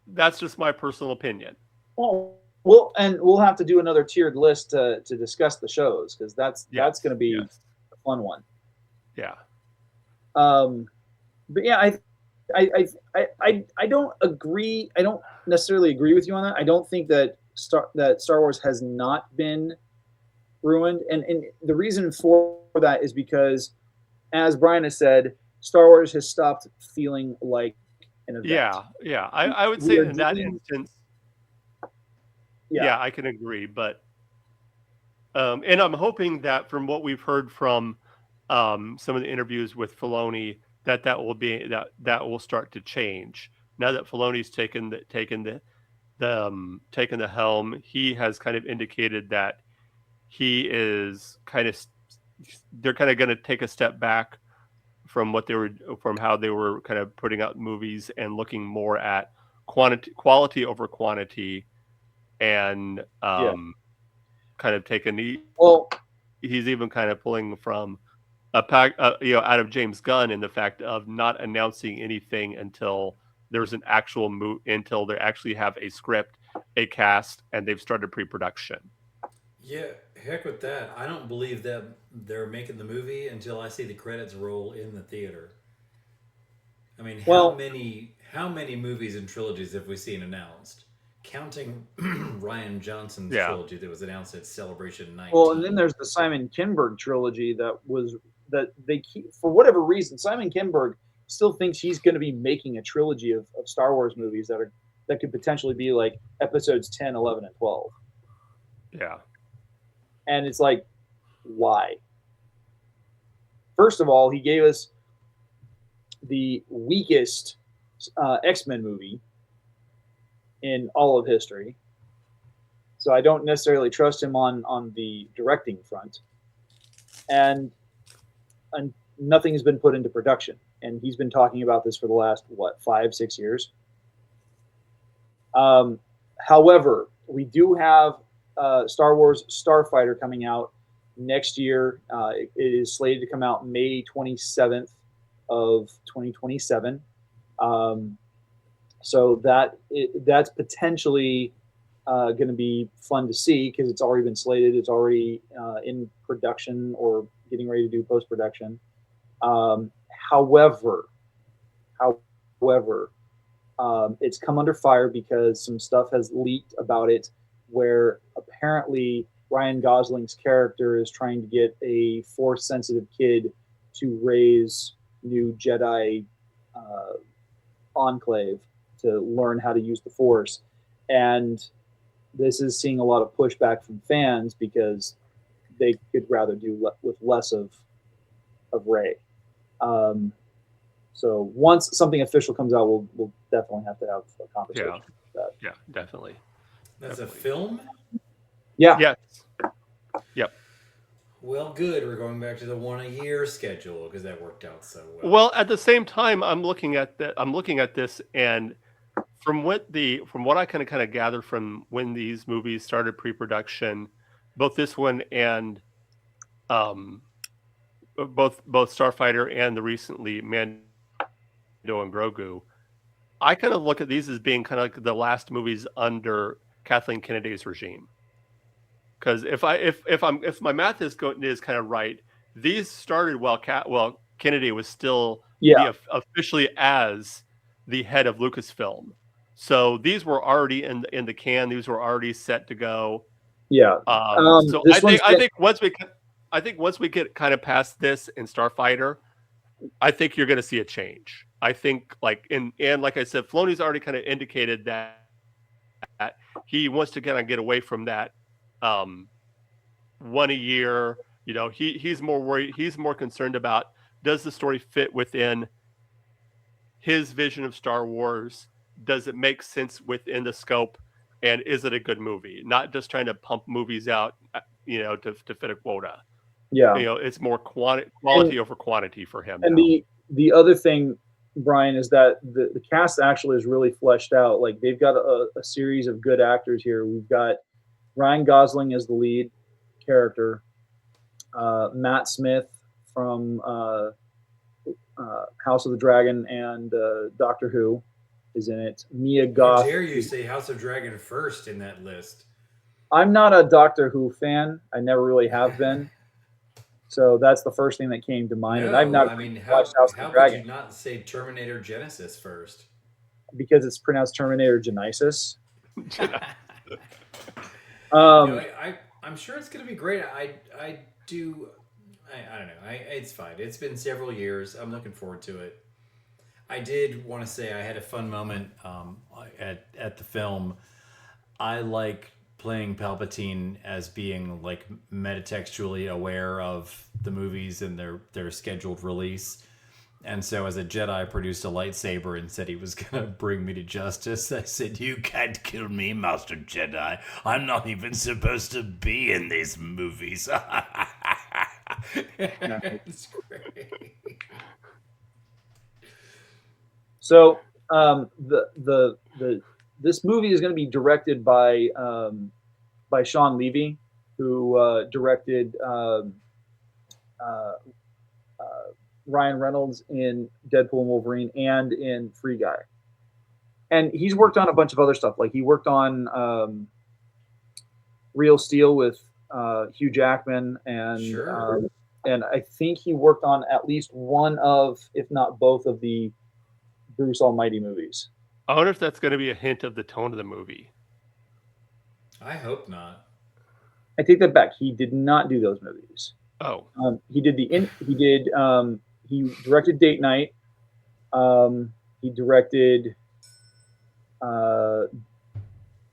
that's just my personal opinion. Well, we'll have to do another tiered list to discuss the shows, because that's going to be a fun one. Yeah. But yeah, I don't agree. I don't necessarily agree with you on that. I don't think that Star Wars has not been ruined, and the reason for that is because, as Brian has said, Star Wars has stopped feeling like an event. Yeah. I would say in that instance, yeah, I can agree. But and I'm hoping that from what we've heard from some of the interviews with Filoni, that will start to change. Now that Filoni's taken the helm, he has kind of indicated that they're kind of going to take a step back from how they were kind of putting out movies and looking more at quality over quantity, and kind of he's even kind of pulling from out of James Gunn in the fact of not announcing anything until there's an actual until they actually have a script, a cast, and they've started pre-production. Yeah, heck with that. I don't believe that they're making the movie until I see the credits roll in the theater. I mean, how many movies and trilogies have we seen announced? Counting Rian Johnson's trilogy that was announced at Celebration 19. Well, and then there's the Simon Kinberg trilogy that they keep, for whatever reason, Simon Kinberg still thinks he's going to be making a trilogy of Star Wars movies that could potentially be like episodes 10, 11, and 12. Yeah. And it's like, why? First of all, he gave us the weakest X-Men movie in all of history. So I don't necessarily trust him on the directing front. And nothing has been put into production. And he's been talking about this for the last, 5-6 years? However, we do have Star Wars Starfighter coming out next year. It is slated to come out May 27th of 2027. So that's potentially going to be fun to see, because it's already been slated. It's already in production or getting ready to do post-production. However, it's come under fire because some stuff has leaked about it, where apparently Ryan Gosling's character is trying to get a Force-sensitive kid to raise new Jedi enclave to learn how to use the Force. And this is seeing a lot of pushback from fans because they could rather do with less of Rey. So once something official comes out, we'll definitely have to have a conversation about that. Yeah, definitely. That's a film? Yeah. Yes. Yep. Well, good. We're going back to the 1-a-year schedule because that worked out so well. Well, at the same time, I'm looking at this, and from what I kind of gathered from when these movies started pre-production, both this one and both Starfighter and the recently Mando and Grogu, I kind of look at these as being kind of like the last movies under Kathleen Kennedy's regime. Because if my math is kind of right, these started while Kennedy was still officially as the head of Lucasfilm. So these were already in the can. These were already set to go. Yeah. So I think once we get kind of past this in Starfighter, I think you're going to see a change. I think and like I said, Filoni's already kind of indicated that he wants to kind of get away from that 1 a year. You know, he's more worried. He's more concerned about, does the story fit within his vision of Star Wars? Does it make sense within the scope and is it a good movie? Not just trying to pump movies out, to fit a quota. Yeah. It's more quality over quantity for him. And the other thing, Brian, is that the cast actually is really fleshed out. Like they've got a series of good actors here. We've got Ryan Gosling as the lead character, Matt Smith from House of the Dragon and Doctor Who is in it. Mia Goth. How dare you say House of Dragon first in that list? I'm not a Doctor Who fan. I never really have been. So that's the first thing that came to mind. No, and I've not watched House of the Dragon. Could you not say Terminator Genesis first? Because it's pronounced Terminator Genesis. I'm sure it's going to be great. I don't know. It's fine. It's been several years. I'm looking forward to it. I did want to say I had a fun moment at the film. I like playing Palpatine as being like metatextually aware of the movies and their scheduled release. And so as a Jedi, I produced a lightsaber and said he was going to bring me to justice. I said, "You can't kill me, Master Jedi. I'm not even supposed to be in these movies." It's great. So this movie is going to be directed by Sean Levy, who directed Ryan Reynolds in Deadpool and Wolverine and in Free Guy. And he's worked on a bunch of other stuff. Like he worked on Real Steel with Hugh Jackman, and sure. And I think he worked on at least one of, if not both, of the Bruce Almighty movies. I wonder if that's going to be a hint of the tone of the movie. I hope not. I take that back. He did not do those movies. Oh, he directed Date Night. He directed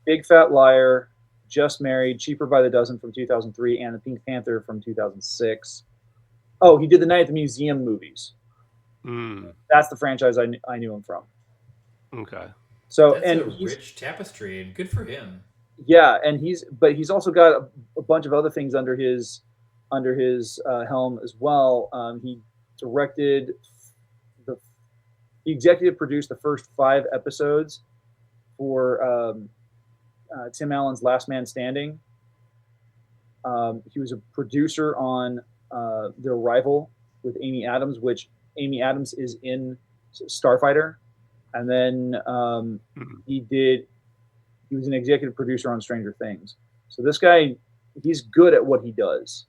Big Fat Liar, Just Married, Cheaper by the Dozen from 2003, and The Pink Panther from 2006. Oh, he did the Night at the Museum movies. That's the franchise I knew him from. Okay. So that's and a rich tapestry, and good for him. Yeah, and he's also got a bunch of other things under his helm as well. He directed he executive produced the first 5 episodes for Tim Allen's Last Man Standing. He was a producer on The Arrival with Amy Adams, which Amy Adams is in Starfighter. And then he was an executive producer on Stranger Things. So this guy, he's good at what he does.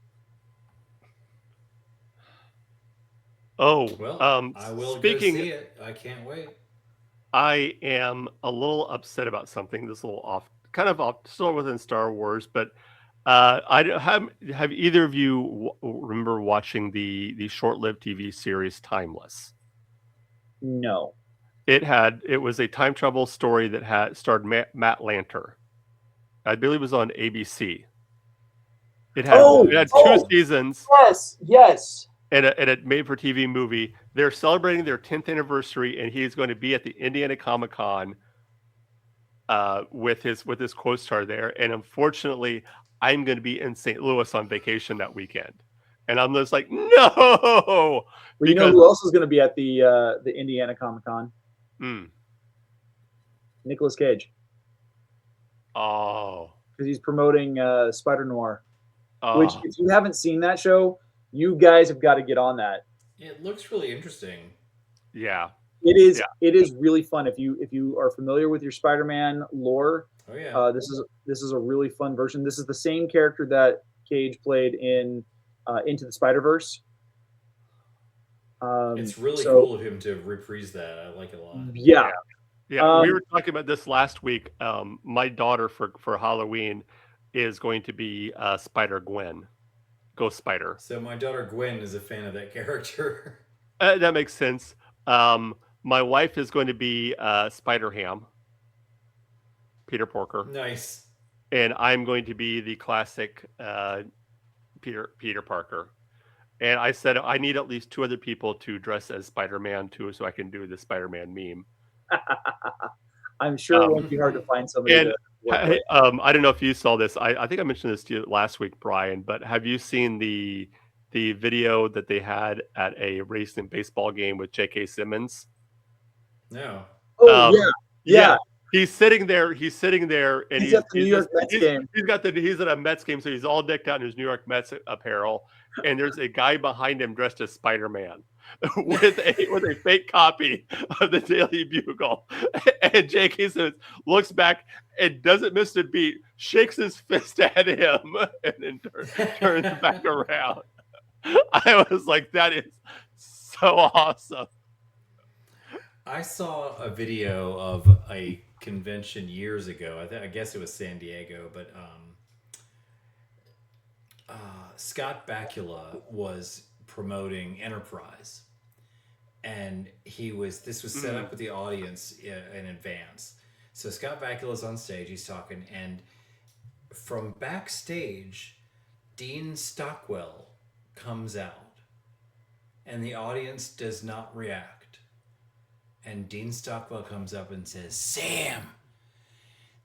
Oh, well, I will speaking, go see it. I can't wait. I am a little upset about something. This little still within Star Wars, but have either of you remember watching the short-lived TV series Timeless? No. It was a time travel story that starred Matt Lanter. I believe it was on ABC. It had 2 seasons. Yes. And a made-for-TV movie. They're celebrating their 10th anniversary, and he's going to be at the Indiana Comic-Con with his co-star there. And unfortunately, I'm going to be in St. Louis on vacation that weekend. And I'm just like, no! Well, you know who else is going to be at the Indiana Comic-Con? Nicolas Cage. Oh. Because he's promoting Spider Noir. Which, if you haven't seen that show, you guys have got to get on that. It looks really interesting. Yeah. It is. Yeah. It is really fun. If you are familiar with your Spider-Man lore, this is a really fun version. This is the same character that Cage played in Into the Spider-Verse. It's really cool of him to reprise that. I like it a lot. Yeah. Yeah. We were talking about this last week. My daughter for Halloween is going to be Spider-Gwen. Ghost Spider. So my daughter Gwen is a fan of that character. That makes sense. My wife is going to be Spider-Ham. Peter Porker. Nice. And I'm going to be the classic Peter Parker. And I said I need at least 2 other people to dress as Spider-Man too, so I can do the Spider-Man meme. I'm sure it won't be hard to find somebody And to work with. I don't know if you saw this. I think I mentioned this to you last week, Brian. But have you seen the video that they had at a racing baseball game with J.K. Simmons? No. Oh yeah. He's sitting there, and he's at the New York Mets game. He's at a Mets game, so he's all decked out in his New York Mets apparel, and there's a guy behind him dressed as Spider-Man with a fake copy of the Daily Bugle. And J.K. Simmons looks back and doesn't miss a beat, shakes his fist at him, and then turns back around. I was like, that is so awesome. I saw a video of a convention years ago. I guess it was San Diego, but Scott Bakula was promoting Enterprise, and this was set up with the audience in advance. So Scott Bakula's on stage, he's talking, and from backstage, Dean Stockwell comes out, and the audience does not react. And Dean Stockwell comes up and says, "Sam,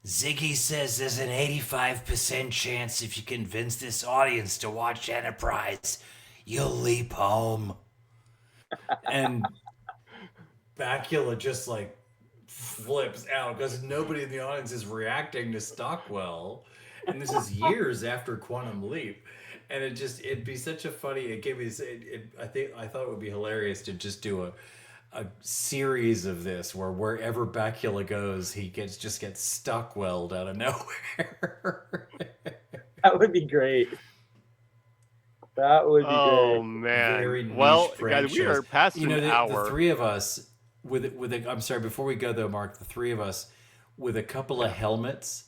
Ziggy says there's an 85% chance if you convince this audience to watch Enterprise, you'll leap home." And Bakula just like flips out because nobody in the audience is reacting to Stockwell. And this is years after Quantum Leap. And it'd be such a funny, it gave me, I thought it would be hilarious to just do a series of this where wherever Bakula goes, he just gets Stockwelled out of nowhere. That would be great. That would be great. Oh man! Well, guys, we are past an hour. The three of us I'm sorry. Before we go though, Mark, the three of us with a couple of helmets,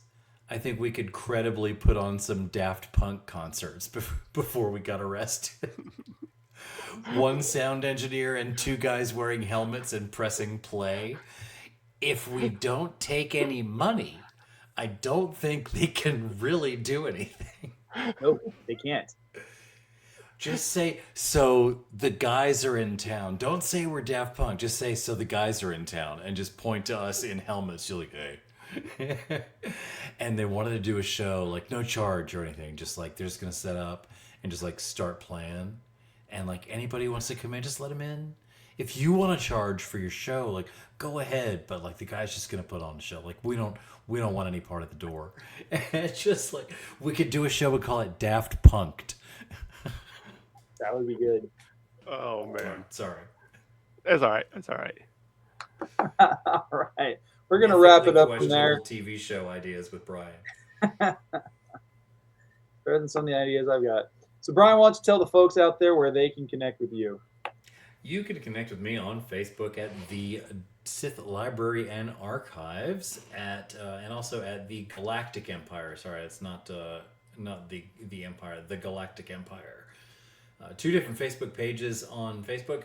I think we could credibly put on some Daft Punk concerts before we got arrested. One sound engineer and two guys wearing helmets and pressing play. If we don't take any money, I don't think they can really do anything. Nope, they can't. Just say, "So the guys are in town." Don't say we're Daft Punk. Just say, "So the guys are in town," and just point to us in helmets. You're like, "Hey." And they wanted to do a show, like no charge or anything. Just like they're just going to set up and just like start playing. And like anybody who wants to come in, just let them in. If you want to charge for your show, like go ahead. But like the guy's just gonna put on the show. Like we don't want any part of the door. And it's just like we could do a show and call it Daft Punked. That would be good. Oh man, sorry. That's all right. That's all right. All right, we're gonna wrap it up from there. TV show ideas with Brian. Better than some of the ideas I've got. So, Brian, why don't you tell the folks out there where they can connect with you? You can connect with me on Facebook at the Sith Library and Archives, and also at the Galactic Empire. Sorry, it's not the Empire, the Galactic Empire. Two different Facebook pages on Facebook.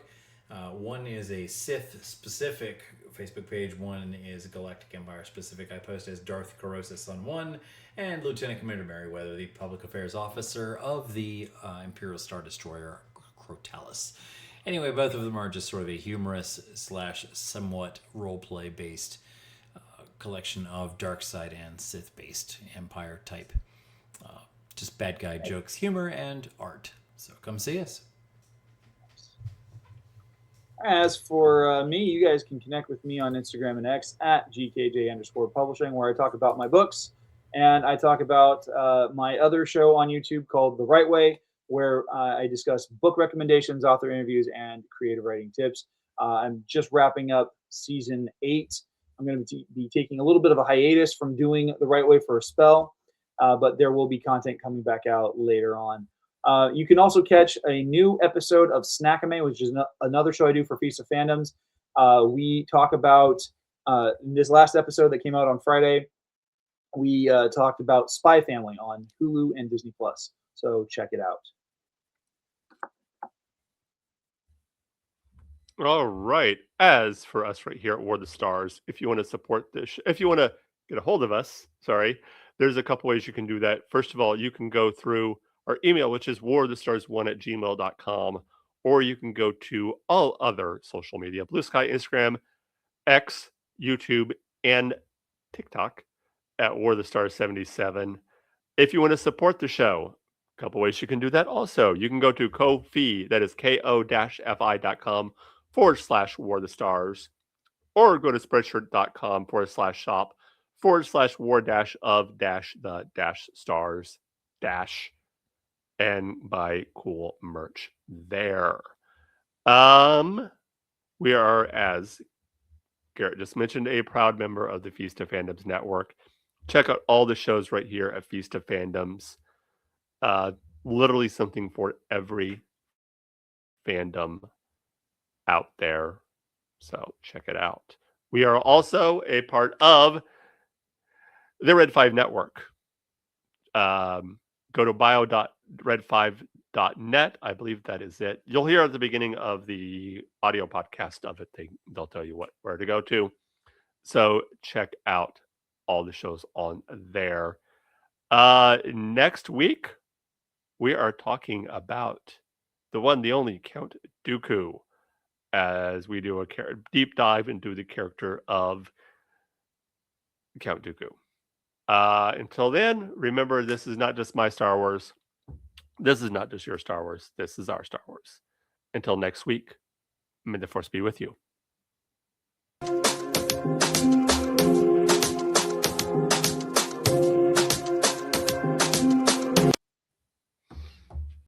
One is a Sith-specific Facebook page. One is Galactic Empire specific. I post as Darth Carosis on one, and Lieutenant Commander Merriweather, the Public Affairs Officer of the Imperial Star Destroyer Crotalus. Anyway, both of them are just sort of a humorous / somewhat roleplay based collection of dark side and Sith based Empire type, just bad guy jokes, humor, and art. So come see us. As for me, you guys can connect with me on Instagram and X at GKJ_publishing, where I talk about my books, and I talk about my other show on YouTube called The Right Way, where I discuss book recommendations, author interviews, and creative writing tips. I'm just wrapping up season 8. I'm going to be taking a little bit of a hiatus from doing The Right Way for a spell, but there will be content coming back out later on. You can also catch a new episode of Snackame, which is another show I do for Feast of Fandoms. We talk about, in this last episode that came out on Friday, we talked about Spy Family on Hulu and Disney+. So check it out. All right. As for us right here at War of the Stars, if you want to support this, if you want to get a hold of us, there's a couple ways you can do that. First of all, you can go through our email, which is warofthestars1@gmail.com, or you can go to all other social media, Blue Sky, Instagram, X, YouTube, and TikTok at War of the Stars 77. If you want to support the show, a couple ways you can do that also. You can go to Ko-fi, that is ko-fi.com/War of the Stars, or go to spreadshirt.com/shop /war-of-the-stars- and buy cool merch there. We are, as Garrett just mentioned, a proud member of the Feast of Fandoms Network. Check out all the shows right here at Feast of Fandoms. Literally something for every fandom out there. So check it out. We are also a part of the Red 5 Network. Go to bio.red5.net. I believe that is it. You'll hear at the beginning of the audio podcast of it. They'll tell you where to go to. So check out all the shows on there. Next week, we are talking about the one, the only Count Dooku, as we do a deep dive into the character of Count Dooku. Until then, remember, this is not just my Star Wars. This is not just your Star Wars. This is our Star Wars. Until next week, may the Force be with you.